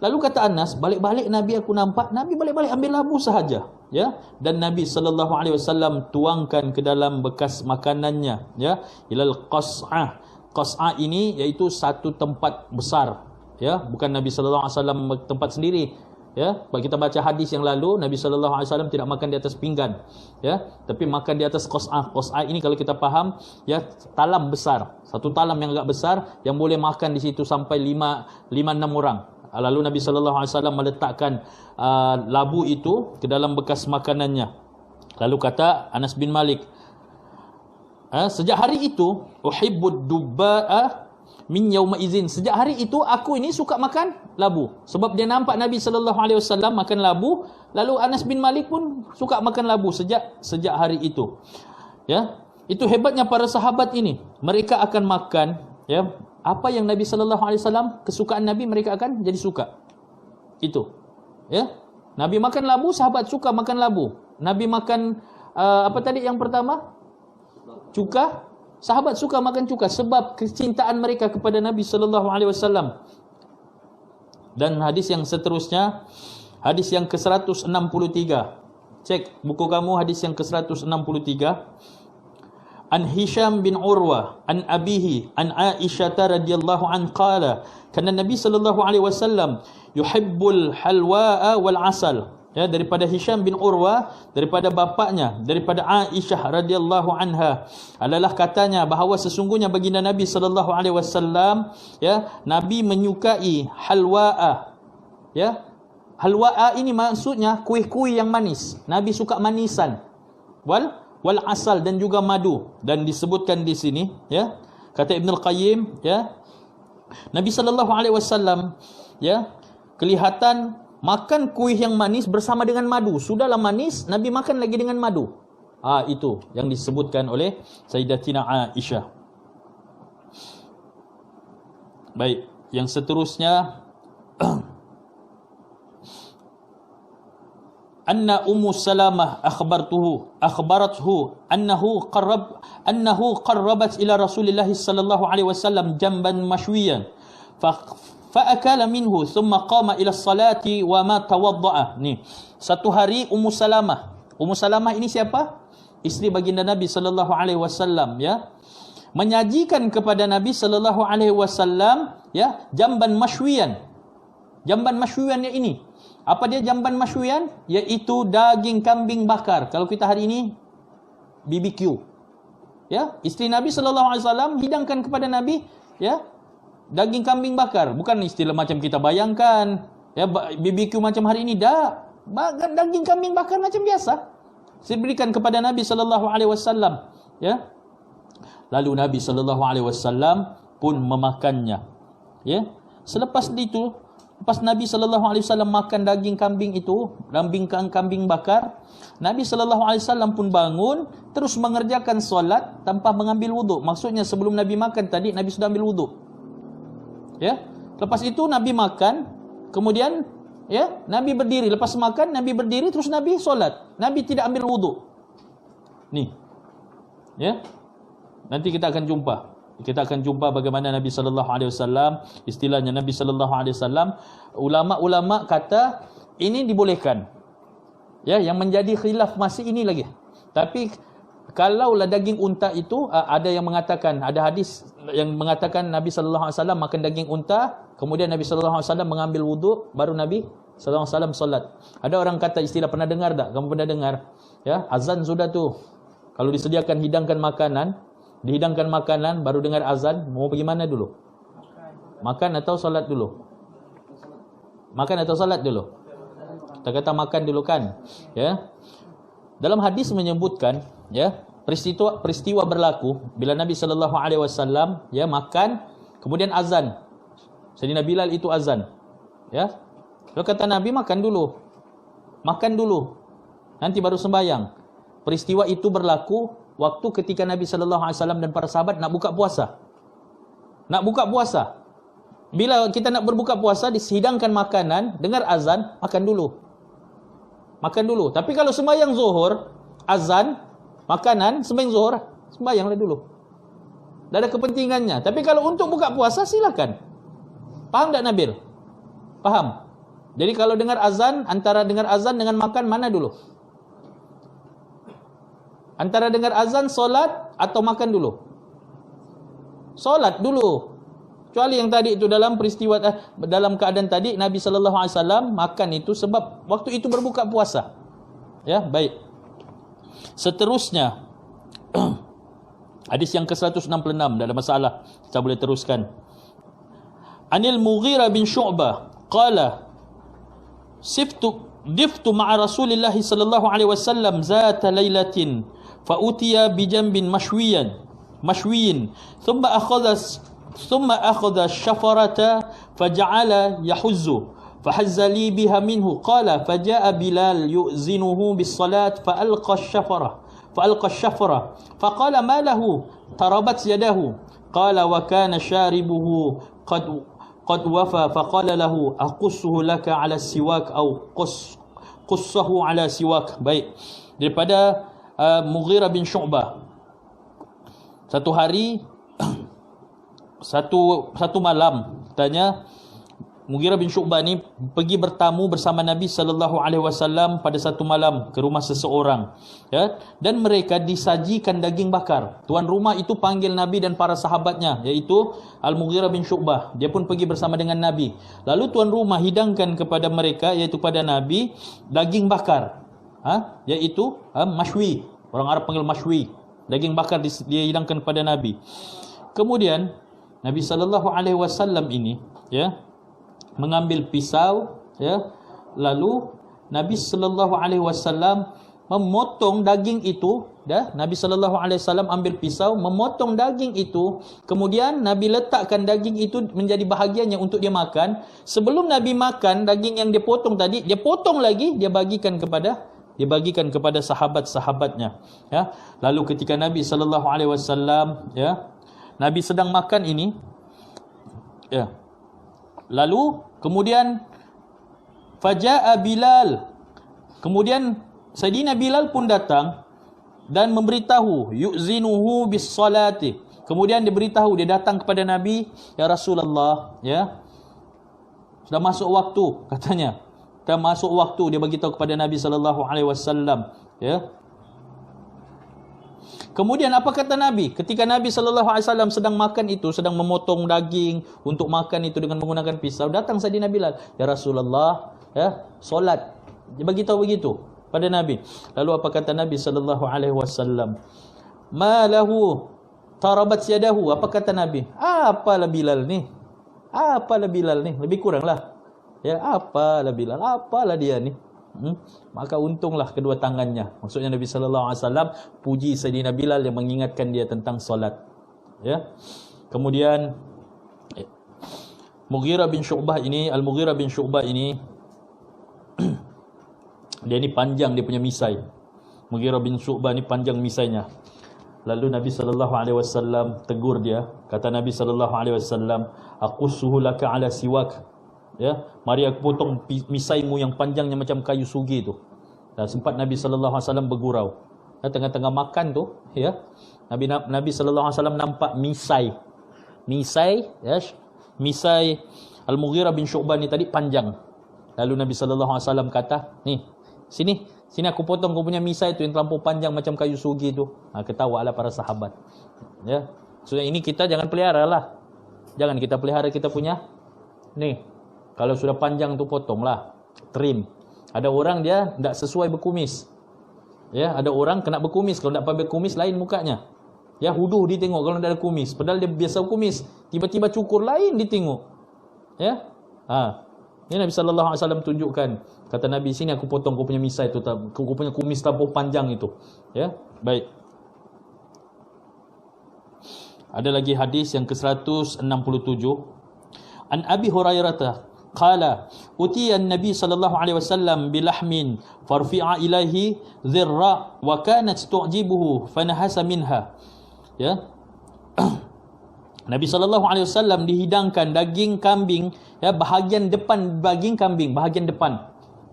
Lalu kata Anas, balik-balik Nabi aku nampak Nabi balik-balik ambil labu sahaja, ya. Dan Nabi sallallahu alaihi wasallam tuangkan ke dalam bekas makanannya, ya, ilal qas'ah. Qas'ah ini iaitu satu tempat besar, ya, bukan Nabi sallallahu alaihi wasallam tempat sendiri, ya. Sebab kita baca hadis yang lalu Nabi sallallahu alaihi wasallam tidak makan di atas pinggan, ya, tapi makan di atas qas'ah. Qas'ah ini kalau kita faham, ya, talam besar, satu talam yang agak besar yang boleh makan di situ sampai 5-6 orang. Lalu Nabi sallallahu alaihi wasallam meletakkan labu itu ke dalam bekas makanannya. Lalu kata Anas bin Malik, sejak hari itu uhibbud dubba'a min yauma izin. Sejak hari itu aku ini suka makan labu sebab dia nampak Nabi sallallahu alaihi wasallam makan labu, lalu Anas bin Malik pun suka makan labu sejak hari itu. Ya, itu hebatnya para sahabat ini. Mereka akan makan, ya, apa yang Nabi sallallahu alaihi wasallam, kesukaan Nabi, mereka akan jadi suka. Itu. Ya. Nabi makan labu, sahabat suka makan labu. Nabi makan apa tadi yang pertama? Cuka. Sahabat suka makan cuka sebab kecintaan mereka kepada Nabi sallallahu alaihi wasallam. Dan hadis yang seterusnya, hadis yang ke-163. Cek buku kamu hadis yang ke-163. An Hisham bin Urwah an abihi an Aisyah radhiyallahu an qala kana Nabi sallallahu alaihi wasallam yuhibbul halwa wal asal. Ya, daripada Hisham bin Urwah, daripada bapaknya, daripada Aisyah radhiyallahu anha, adalah katanya bahawa sesungguhnya baginda Nabi sallallahu alaihi wasallam, ya, Nabi menyukai halwa. Ya, halwa ini maksudnya kuih-kuih yang manis. Nabi suka manisan. Wal asal dan juga madu, dan disebutkan di sini, ya, kata Ibnul Qayyim, ya, Nabi sallallahu alaihi wasallam, ya, kelihatan makan kuih yang manis bersama dengan madu. Sudahlah manis, Nabi makan lagi dengan madu. Itu yang disebutkan oleh Sayyidatina Aisyah. Baik, yang seterusnya anna Ummu Salamah akhbarathu annahu qarrabat ila Rasulillah sallallahu alaihi wasallam jamban mashwiyan fa'akala minhu thumma qama ila salati wa ma tawadda'a. Ni satu hari Ummu Salamah ini siapa? Isteri baginda Nabi sallallahu alaihi wasallam, ya, menyajikan kepada Nabi sallallahu alaihi wasallam, ya, jamban mashwiyan. Jamban mashwiyannya ini, apa dia jamban mashwiyan? Iaitu daging kambing bakar. Kalau kita hari ini BBQ. Ya, isteri Nabi sallallahu alaihi wasallam hidangkan kepada Nabi, ya, daging kambing bakar. Bukan istilah macam kita bayangkan, ya, BBQ macam hari ini, daging kambing bakar macam biasa. Diberikan kepada Nabi sallallahu alaihi wasallam, ya. Lalu Nabi sallallahu alaihi wasallam pun memakannya. Ya. Selepas itu, lepas Nabi sallallahu alaihi wasallam makan daging kambing itu, daging kambing bakar, Nabi sallallahu alaihi wasallam pun bangun terus mengerjakan solat tanpa mengambil wuduk. Maksudnya sebelum Nabi makan tadi, Nabi sudah ambil wuduk. Ya. Lepas itu Nabi makan, kemudian, ya, Nabi berdiri. Lepas makan Nabi berdiri, terus Nabi solat. Nabi tidak ambil wuduk. Nih. Ya. Nanti kita akan jumpa bagaimana Nabi sallallahu alaihi wasallam, istilahnya Nabi sallallahu alaihi wasallam. Ulama-ulama kata ini dibolehkan. Ya, yang menjadi khilaf masih ini lagi. Tapi kalaulah daging unta itu ada yang mengatakan, ada hadis yang mengatakan Nabi sallallahu alaihi wasallam makan daging unta, kemudian Nabi sallallahu alaihi wasallam mengambil wuduk, baru Nabi sallallahu alaihi wasallam solat. Ada orang kata istilah, pernah dengar tak? Kamu pernah dengar? Ya, azan sudah tu. Kalau disediakan hidangkan makanan, dihidangkan makanan baru dengar azan, mau pergi mana dulu? Makan atau solat dulu? Makan atau solat dulu? Kita kata makan dulu kan? Ya. Dalam hadis menyebutkan, ya, peristiwa berlaku bila Nabi sallallahu alaihi wasallam ya makan, kemudian azan. Sayyidina Bilal itu azan. Ya. Lalu kata Nabi, makan dulu. Makan dulu. Nanti baru sembahyang. Peristiwa itu berlaku waktu ketika Nabi sallallahu alaihi wasallam dan para sahabat nak buka puasa. Nak buka puasa. Bila kita nak berbuka puasa, dihidangkan makanan, dengar azan, makan dulu. Makan dulu. Tapi kalau sembahyang zuhur, azan, makanan, sembahyang zuhur, sembahyanglah dulu. Dah ada kepentingannya. Tapi kalau untuk buka puasa, silakan. Faham tak Nabil? Faham? Jadi kalau dengar azan, antara dengar azan dengan makan, mana dulu? Antara dengar azan, solat atau makan dulu? Solat dulu. Kecuali yang tadi itu dalam peristiwa, dalam keadaan tadi Nabi sallallahu alaihi wasallam makan itu sebab waktu itu berbuka puasa. Ya, baik. Seterusnya hadis yang ke-166, tak ada masalah. Kita boleh teruskan. Anil Mughirah bin Syu'bah qala diftu ma'a Rasulillah sallallahu alaihi wasallam zata lailatin fa utiya bi jambin mashwiyin ثم أخذ الشفرة فجعل يحز فحز لي بها منه قال فجاء بلال يؤذنه بالصلاة فألقى الشفرة فقال ما له تربت يده قال وكان شاربه قد وفى فقال له أقصه لك على السواك أو قصه على سواك. Baik, daripada Mughirah bin Syu'bah, satu hari satu malam, katanya Mughirah bin Syu'bah ni pergi bertamu bersama Nabi sallallahu alaihi wasallam pada satu malam ke rumah seseorang, ya, dan mereka disajikan daging bakar. Tuan rumah itu panggil Nabi dan para sahabatnya, iaitu Al-Mughirah bin Syu'bah. Dia pun pergi bersama dengan Nabi. Lalu tuan rumah hidangkan kepada mereka, iaitu pada Nabi, daging bakar, iaitu mashwi. Orang Arab panggil mashwi. Daging bakar dia hidangkan kepada Nabi. Kemudian Nabi sallallahu alaihi wasallam ini, ya, mengambil pisau, ya, lalu Nabi sallallahu alaihi wasallam memotong daging itu, ya. Nabi sallallahu alaihi wasallam ambil pisau, memotong daging itu, kemudian Nabi letakkan daging itu menjadi bahagiannya untuk dia makan. Sebelum Nabi makan daging yang dia potong tadi, dia potong lagi, dia bagikan kepada sahabat-sahabatnya, ya. Lalu ketika Nabi sallallahu alaihi wasallam, ya, Nabi sedang makan ini, ya. Lalu kemudian faja'a Bilal. Kemudian Sayyidina Bilal pun datang dan memberitahu yu'zinuhu bis salati. Kemudian dia beritahu, dia datang kepada Nabi, ya Rasulullah, ya, sudah masuk waktu, katanya. Sudah masuk waktu, dia beritahu kepada Nabi sallallahu alaihi wasallam, ya. Kemudian apa kata Nabi? Ketika Nabi sallallahu alaihi wasallam sedang makan itu, sedang memotong daging untuk makan itu dengan menggunakan pisau, datang Sayyidina Bilal, ya Rasulullah, ya, solat. Dia beritahu begitu pada Nabi. Lalu apa kata Nabi sallallahu alaihi wasallam? Ma lahu tarabat yadahu. Apa kata Nabi? Apalah Bilal ni? Apalah Bilal ni? Lebih kuranglah. Ya, apalah Bilal? Apalah dia ni? Maka untunglah kedua tangannya. Maksudnya Nabi sallallahu alaihi wasallam puji Sayyidina Bilal yang mengingatkan dia tentang solat, ya. Kemudian Al-Mughirah bin Syu'bah ini dia ni panjang dia punya misai. Mughirah bin Syu'bah ni panjang misainya. Lalu Nabi sallallahu alaihi wasallam tegur dia. Kata Nabi sallallahu alaihi wasallam, aqussuhu laka ala siwak. Ya, mari aku potong misaimu yang panjangnya macam kayu sugi tu. Dan sempat Nabi sallallahu alaihi wasallam bergurau. Dan tengah-tengah makan tu, ya, Nabi sallallahu alaihi wasallam nampak misai, ya, misai Al-Mughirah bin Syu'bah ni tadi panjang. Lalu Nabi sallallahu alaihi wasallam kata, "Ni, Sini aku potong kau punya misai tu yang terlampau panjang macam kayu sugi tu. Ketawalah para sahabat. Ya. So ini kita jangan pelihara lah. Jangan kita pelihara kita punya ni. Kalau sudah panjang tu potonglah. Trim. Ada orang dia tak sesuai berkumis. Ya, ada orang kena berkumis. Kalau tak pakai berkumis lain mukanya. Ya, huduh dia tengok kalau tak ada kumis. Padahal dia biasa berkumis. Tiba-tiba cukur lain dia tengok. Ya. Ini Nabi sallallahu alaihi wasallam tunjukkan. Kata Nabi, sini aku potong kau punya misai tu, kau punya kumis terlampau panjang itu. Ya. Baik. Ada lagi hadis yang ke-167. An Abi Hurairah qala utiya an-nabi sallallahu alaihi wasallam bilahmin farfi'a ilaihi dhirra wa kanat tu'jibuhu fanahasa minha. Ya. Nabi sallallahu alaihi wasallam dihidangkan daging kambing, ya, bahagian depan daging kambing, bahagian depan.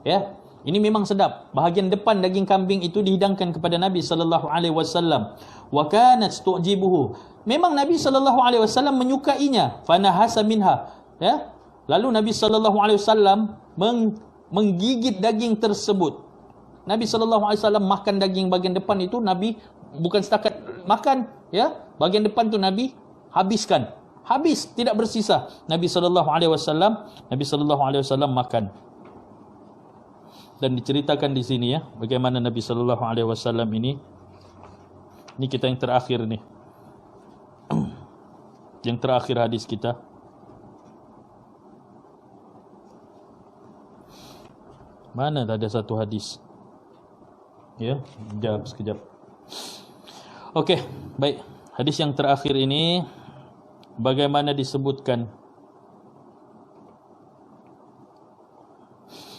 Ya. Ini memang sedap. Bahagian depan daging kambing itu dihidangkan kepada Nabi sallallahu alaihi wasallam. Wa kanat tu'jibuhu. Memang Nabi sallallahu alaihi wasallam menyukainya. Fanahasa minha. Ya. Lalu Nabi sallallahu alaihi wasallam menggigit daging tersebut. Nabi sallallahu alaihi wasallam makan daging bahagian depan itu, Nabi bukan setakat makan, ya. Bahagian depan tu Nabi habiskan. Habis, tidak bersisa. Nabi sallallahu alaihi wasallam makan. Dan diceritakan di sini, ya, bagaimana Nabi sallallahu alaihi wasallam ini kita yang terakhir ni. Yang terakhir hadis kita. Mana ada satu hadis? Ya, sekejap. Okey, baik. Hadis yang terakhir ini bagaimana disebutkan?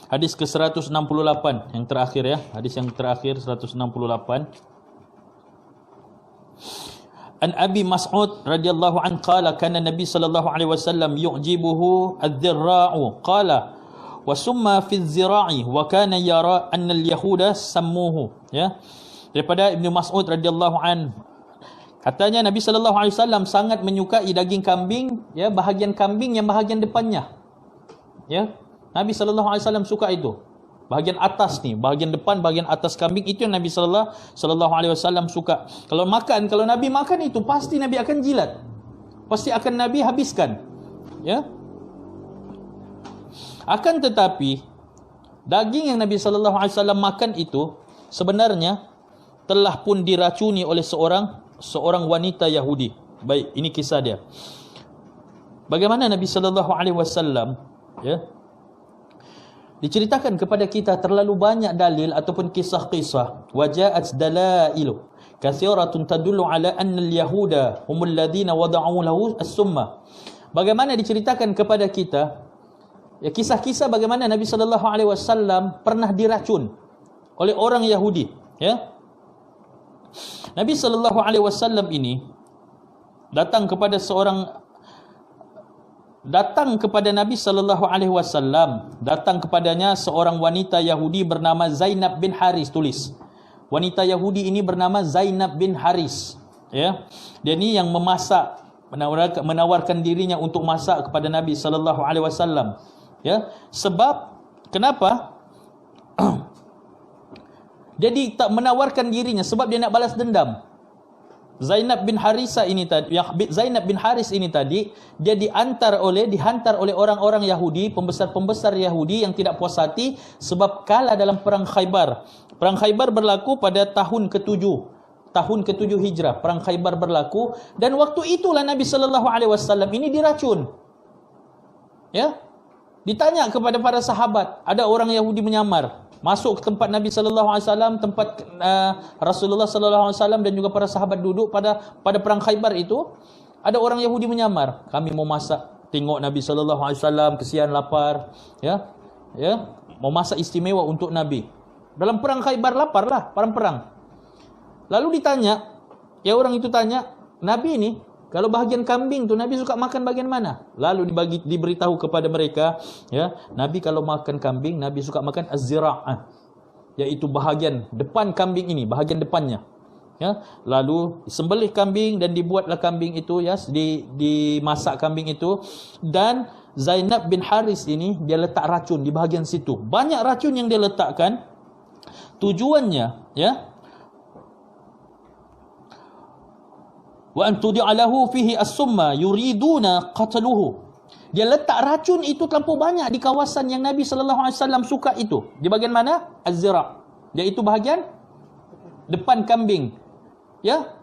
Hadis ke-168 yang terakhir, ya. Hadis yang terakhir 168. An Abi Mas'ud radhiyallahu an qala kana Nabi sallallahu alaihi wasallam yu'jibuhu adh-dhirra'u qala wa summa fi adh-dhira'i wa kana yara anna al-yahuda sammuhu, ya. Daripada Ibnu Mas'ud radhiyallahu an, katanya Nabi sallallahu alaihi wasallam sangat menyukai daging kambing, ya, bahagian kambing yang bahagian depannya. Ya. Nabi sallallahu alaihi wasallam suka itu. Bahagian atas ni, bahagian depan, bahagian atas kambing itu yang Nabi sallallahu alaihi wasallam suka. Kalau Nabi makan itu pasti Nabi akan jilat. Pasti akan Nabi habiskan. Ya. Akan tetapi daging yang Nabi sallallahu alaihi wasallam makan itu sebenarnya telah pun diracuni oleh seorang wanita Yahudi. Baik, ini kisah dia. Bagaimana Nabi sallallahu alaihi wasallam, ya, diceritakan kepada kita terlalu banyak dalil ataupun kisah-kisah. Waja'at dalailu kathiratun tadullu ala anna al-yahuda humul ladina wada'u lahu as-summa. Bagaimana diceritakan kepada kita, ya, kisah-kisah bagaimana Nabi sallallahu alaihi wasallam pernah diracun oleh orang Yahudi, ya. Nabi sallallahu alaihi wasallam ini datang kepada Nabi sallallahu alaihi wasallam, datang kepadanya seorang wanita Yahudi bernama Zainab bin Haris. Tulis, wanita Yahudi ini bernama Zainab bin Haris, ya. Dia ni yang memasak, menawarkan dirinya untuk masak kepada Nabi sallallahu alaihi wasallam, ya. Sebab kenapa dia tak menawarkan dirinya? Sebab dia nak balas dendam. Zainab bin Haris ini tadi dia dihantar oleh orang-orang Yahudi, pembesar-pembesar Yahudi yang tidak puas hati sebab kalah dalam perang Khaybar. Perang Khaybar berlaku pada tahun ke-7 Hijrah. Perang Khaybar berlaku dan waktu itulah Nabi sallallahu alaihi wasallam ini diracun. Ya. Ditanya kepada para sahabat, ada orang Yahudi menyamar masuk ke tempat Nabi sallallahu alaihi wasallam, tempat Rasulullah sallallahu alaihi wasallam dan juga para sahabat duduk pada perang Khaybar itu. Ada orang Yahudi menyamar, kami mau masak. Tengok Nabi sallallahu alaihi wasallam kesian lapar, ya. Ya, mau masak istimewa untuk Nabi. Dalam perang Khaybar laparlah, perang. Lalu ditanya, ya, orang itu tanya, Nabi ini kalau bahagian kambing tu Nabi suka makan bahagian mana? Lalu diberitahu kepada mereka, ya, Nabi kalau makan kambing, Nabi suka makan az-zira'ah, iaitu bahagian depan kambing ini, bahagian depannya. Ya, lalu sembelih kambing dan dibuatlah kambing itu, ya, dimasak kambing itu, dan Zainab bin Haris ini dia letak racun di bahagian situ. Banyak racun yang dia letakkan, Tujuannya, ya, wa an tudi'alahu fihi as-summa yuriduna qatluhu. Dia letak racun itu terlampau banyak di kawasan yang Nabi sallallahu alaihi wasallam suka itu. Di bahagian mana? Az-zira'. Iaitu bahagian depan kambing. Ya.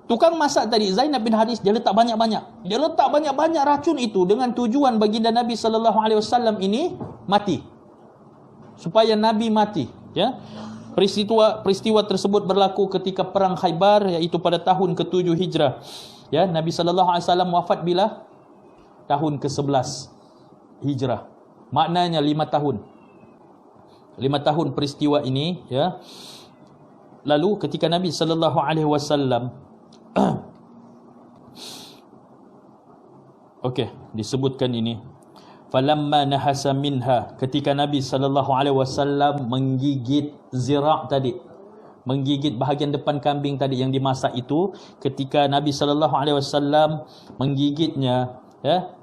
Tukang masak tadi Zainab bin Haris, dia letak banyak-banyak. Dia letak banyak-banyak racun itu dengan tujuan baginda Nabi sallallahu alaihi wasallam ini mati. Supaya Nabi mati, ya. Peristiwa tersebut berlaku ketika perang Khaybar, iaitu pada tahun ke-7 Hijrah. Ya, Nabi sallallahu alaihi wasallam wafat bila? Tahun ke-11 Hijrah. Maknanya 5 tahun. 5 tahun peristiwa ini, ya. Lalu ketika Nabi sallallahu alaihi wasallam okey, disebutkan ini. Falamma nahasa minha, ketika Nabi sallallahu alaihi wasallam menggigit zira' tadi, menggigit bahagian depan kambing tadi yang dimasak itu, ketika Nabi sallallahu alaihi wasallam menggigitnya, ya,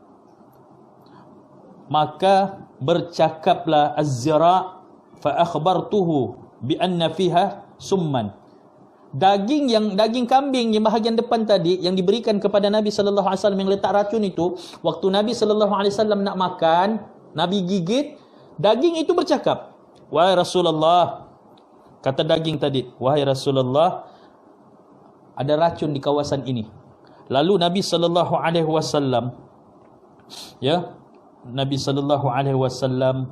maka bercakaplah az-zira' fa akhbartuhu bi anna fiha summan. Daging kambing yang bahagian depan tadi yang diberikan kepada Nabi sallallahu alaihi wasallam yang letak racun itu, waktu Nabi sallallahu alaihi wasallam nak makan, Nabi gigit, daging itu bercakap, "Wahai Rasulullah," kata daging tadi, "Wahai Rasulullah, ada racun di kawasan ini." Lalu Nabi sallallahu alaihi wasallam, ya, Nabi sallallahu alaihi wasallam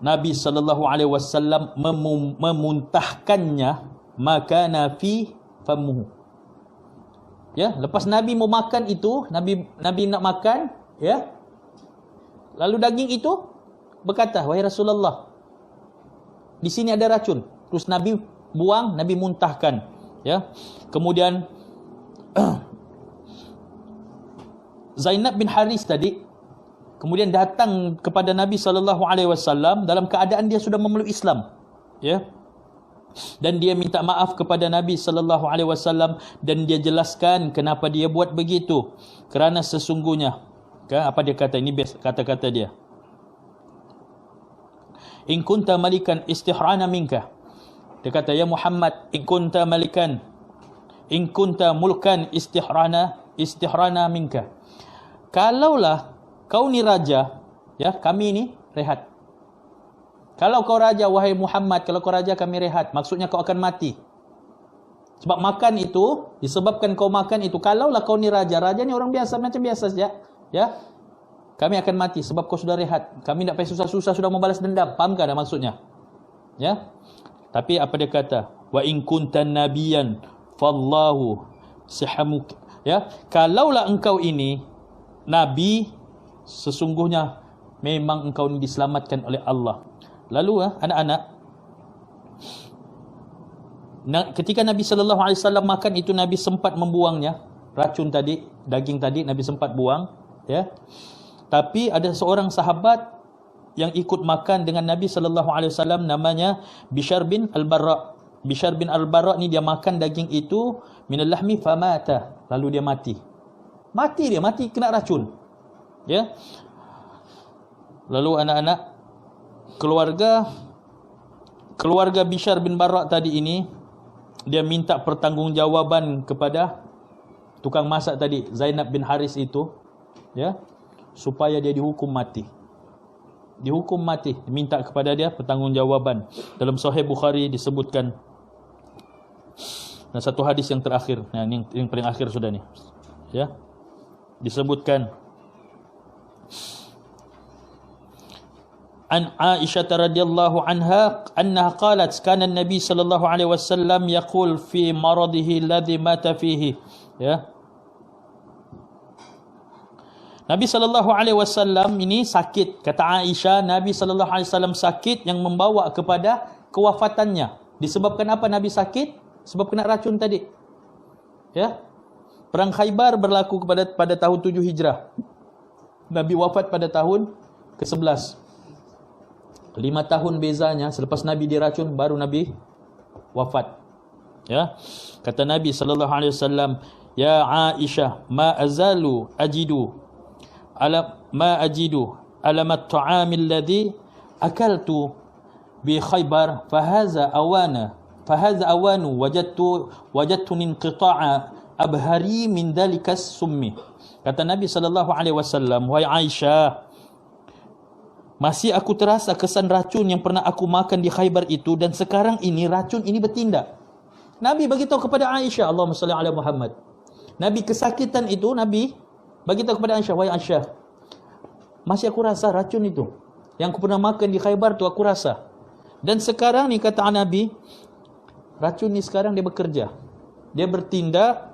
Nabi sallallahu alaihi wasallam memuntahkannya, makana fi famuhu. Ya, lepas Nabi mau makan itu, Nabi nak makan, ya. Lalu daging itu berkata, "Wahai Rasulullah, di sini ada racun." Terus Nabi buang, Nabi muntahkan, ya. Kemudian Zainab bin Haris tadi kemudian datang kepada Nabi sallallahu alaihi wasallam dalam keadaan dia sudah memeluk Islam, ya. Dan dia minta maaf kepada Nabi sallallahu alaihi wasallam dan dia jelaskan kenapa dia buat begitu. Kerana sesungguhnya, apa dia kata, ini kata-kata dia. In kunta malikan istihrana minka. Dia kata, "Ya Muhammad, in kunta malikan, in kunta mulkan istihrana minka." Kalaulah kau ni raja, ya, kami ni rehat. Kalau kau raja, wahai Muhammad, kalau kau raja, kami rehat. Maksudnya kau akan mati. Sebab makan itu, disebabkan kau makan itu, kalaulah kau ni raja ni orang biasa, macam biasa saja, ya, kami akan mati sebab kau sudah rehat. Kami tak payah susah-susah sudah membalas dendam. Fahamkah dah maksudnya? Ya. Tapi apa dia kata? Wa in kuntan nabiyan fallahu sihamuk. Ya, kalaulah engkau ini nabi, sesungguhnya memang engkau diselamatkan oleh Allah. Lalu anak-anak, ketika Nabi sallallahu alaihi wasallam makan itu, Nabi sempat membuangnya, racun tadi, daging tadi Nabi sempat buang, ya. Tapi ada seorang sahabat yang ikut makan dengan Nabi sallallahu alaihi wasallam, namanya Bishr bin Al-Barra. Bishr bin Al-Barra ni dia makan daging itu minal lahmi famata, lalu dia mati. Mati kena racun. Ya. Lalu anak-anak, keluarga Bishr bin Barra tadi ini, dia minta pertanggungjawaban kepada tukang masak tadi, Zainab bin Haris itu, ya, supaya dia dihukum mati. Dihukum mati, minta kepada dia pertanggungjawaban. Dalam Sahih Bukhari disebutkan. Nah, satu hadis yang terakhir, nah ini yang paling akhir sudah ni. Ya. Disebutkan an Aisyah radhiyallahu anha annaha qalat kana an-nabi sallallahu alaihi wasallam yaqul fi maradihi alladhi mata fihi, ya. Nabi sallallahu alaihi wasallam ini sakit, kata Aisyah, Nabi sallallahu alaihi wasallam sakit yang membawa kepada kewafatannya. Disebabkan apa Nabi sakit? Sebab kena racun tadi. Ya. Perang Khaybar berlaku pada tahun 7 Hijrah. Nabi wafat pada tahun ke-11. 5 tahun bezanya, selepas Nabi diracun baru Nabi wafat. Ya. Kata Nabi sallallahu alaihi wasallam, "Ya Aisyah, ma azalu ajidu alamat ta'amil ladzi akaltu bi Khaybar fahaza awanu wajadtu inqita'a abhari min dhalika summi. Kata Nabi sallallahu alaihi wasallam, wahai Aisyah, masih aku terasa kesan racun yang pernah aku makan di Khaybar itu, dan sekarang ini racun ini bertindak. Nabi beritahu kepada Aisyah, Allahumma salli ala Muhammad. Nabi kesakitan itu, Nabi beritahu kepada Aisyah, wahai Aisyah, masih aku rasa racun itu yang aku pernah makan di Khaybar tu aku rasa. Dan sekarang ni kata Nabi, racun ni sekarang dia bekerja. Dia bertindak,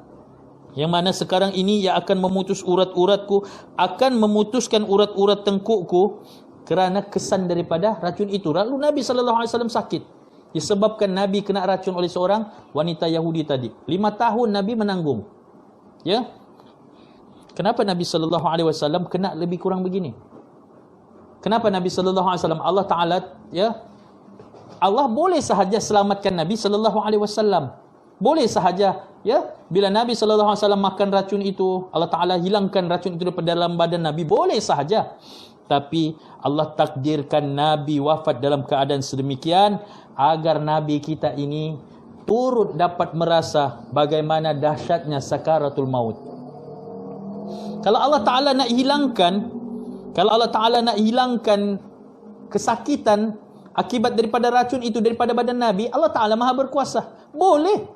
yang mana sekarang ini ia akan memutus urat-uratku, akan memutuskan urat-urat tengkukku kerana kesan daripada racun itu. Lalu Nabi SAW sakit disebabkan Nabi kena racun oleh seorang wanita Yahudi tadi. 5 tahun Nabi menanggung. Ya. Kenapa Nabi SAW kena lebih kurang begini? Kenapa Nabi SAW, Allah Ta'ala, ya, Allah boleh sahaja selamatkan Nabi SAW. Boleh sahaja, ya, bila Nabi SAW makan racun itu, Allah Ta'ala hilangkan racun itu daripada dalam badan Nabi, boleh sahaja. Tapi Allah takdirkan Nabi wafat dalam keadaan sedemikian agar Nabi kita ini turut dapat merasa bagaimana dahsyatnya sakaratul maut. Kalau Allah Ta'ala nak hilangkan kesakitan akibat daripada racun itu daripada badan Nabi, Allah Ta'ala maha berkuasa. Boleh.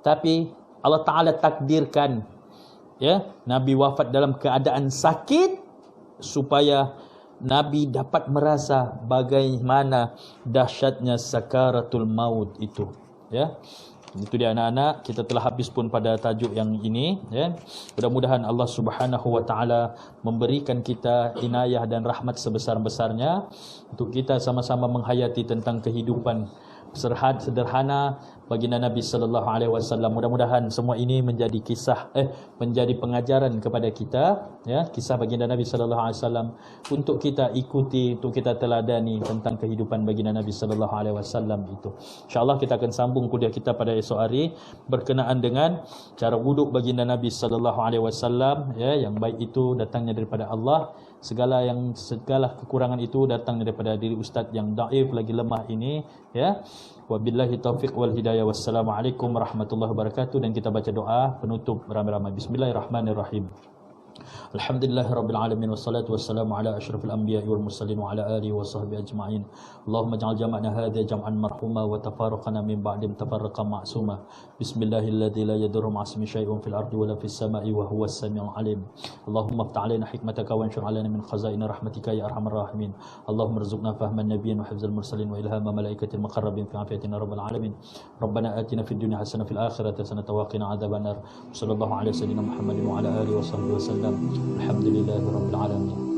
Tapi Allah Ta'ala takdirkan, ya, Nabi wafat dalam keadaan sakit supaya Nabi dapat merasa bagaimana dahsyatnya sakaratul maut itu. Ya. Itu dia anak-anak, kita telah habis pun pada tajuk yang ini, ya. Mudah-mudahan Allah Subhanahu wa taala memberikan kita inayah dan rahmat sebesar-besarnya untuk kita sama-sama menghayati tentang kehidupan sederhana baginda Nabi sallallahu alaihi wasallam. Mudah-mudahan semua ini menjadi menjadi pengajaran kepada kita, ya, kisah baginda Nabi sallallahu alaihi wasallam untuk kita ikuti, untuk kita teladani tentang kehidupan baginda Nabi sallallahu alaihi wasallam itu. Insya-Allah kita akan sambung kuliah kita pada esok hari berkenaan dengan cara wuduk baginda Nabi sallallahu alaihi wasallam, ya, yang baik itu datangnya daripada Allah, segala kekurangan itu datang daripada diri ustaz yang daif lagi lemah ini, ya. Wabillahi taufiq wal hidayah. Wassalamualaikum warahmatullahi wabarakatuh. Dan kita baca doa penutup beramai-ramai. Bismillahirrahmanirrahim. Alhamdulillahirabbil alamin wassalatu wassalamu ala asyrafil anbiya'i wal mursalin wa ala alihi washabbihi ajma'in. Allahumma ij'al jam'ana hadha jam'an marhuma wa tafarraqana min ba'di tafarraqa ma'suma. Bismillahilladzi la yadurru ma'asmi syai'un fil ardi wala fis sama'i wa huwas samiul alim. Allahumma iftah 'alaina hikmataka wa anshur 'alaina min khazain rahmatika ya arhamar rahimin. Allahumma rzuqna fahman nabiyyin wa hifdzal mursalin wa ilhama malaikatil muqarrabin fi afiyatina rabbal alamin. Rabbana atina fid dunya hasanah fil akhirati hasanah wa qina adzabannar. Sallallahu alaihi wasallam Muhammadin wa ala alihi washabbihi wasallam. Alhamdulillahirabbil alamin.